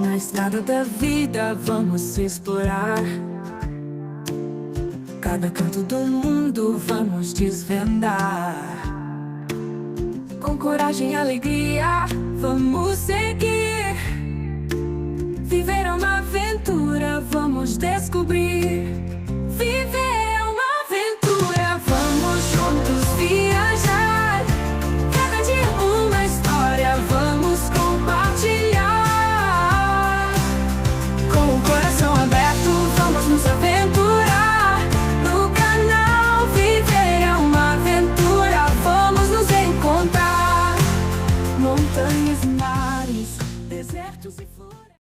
Na estrada da vida vamos explorar cada canto do mundo, vamos desvendar. Com coragem e alegria, vamos seguir. Viver uma aventura.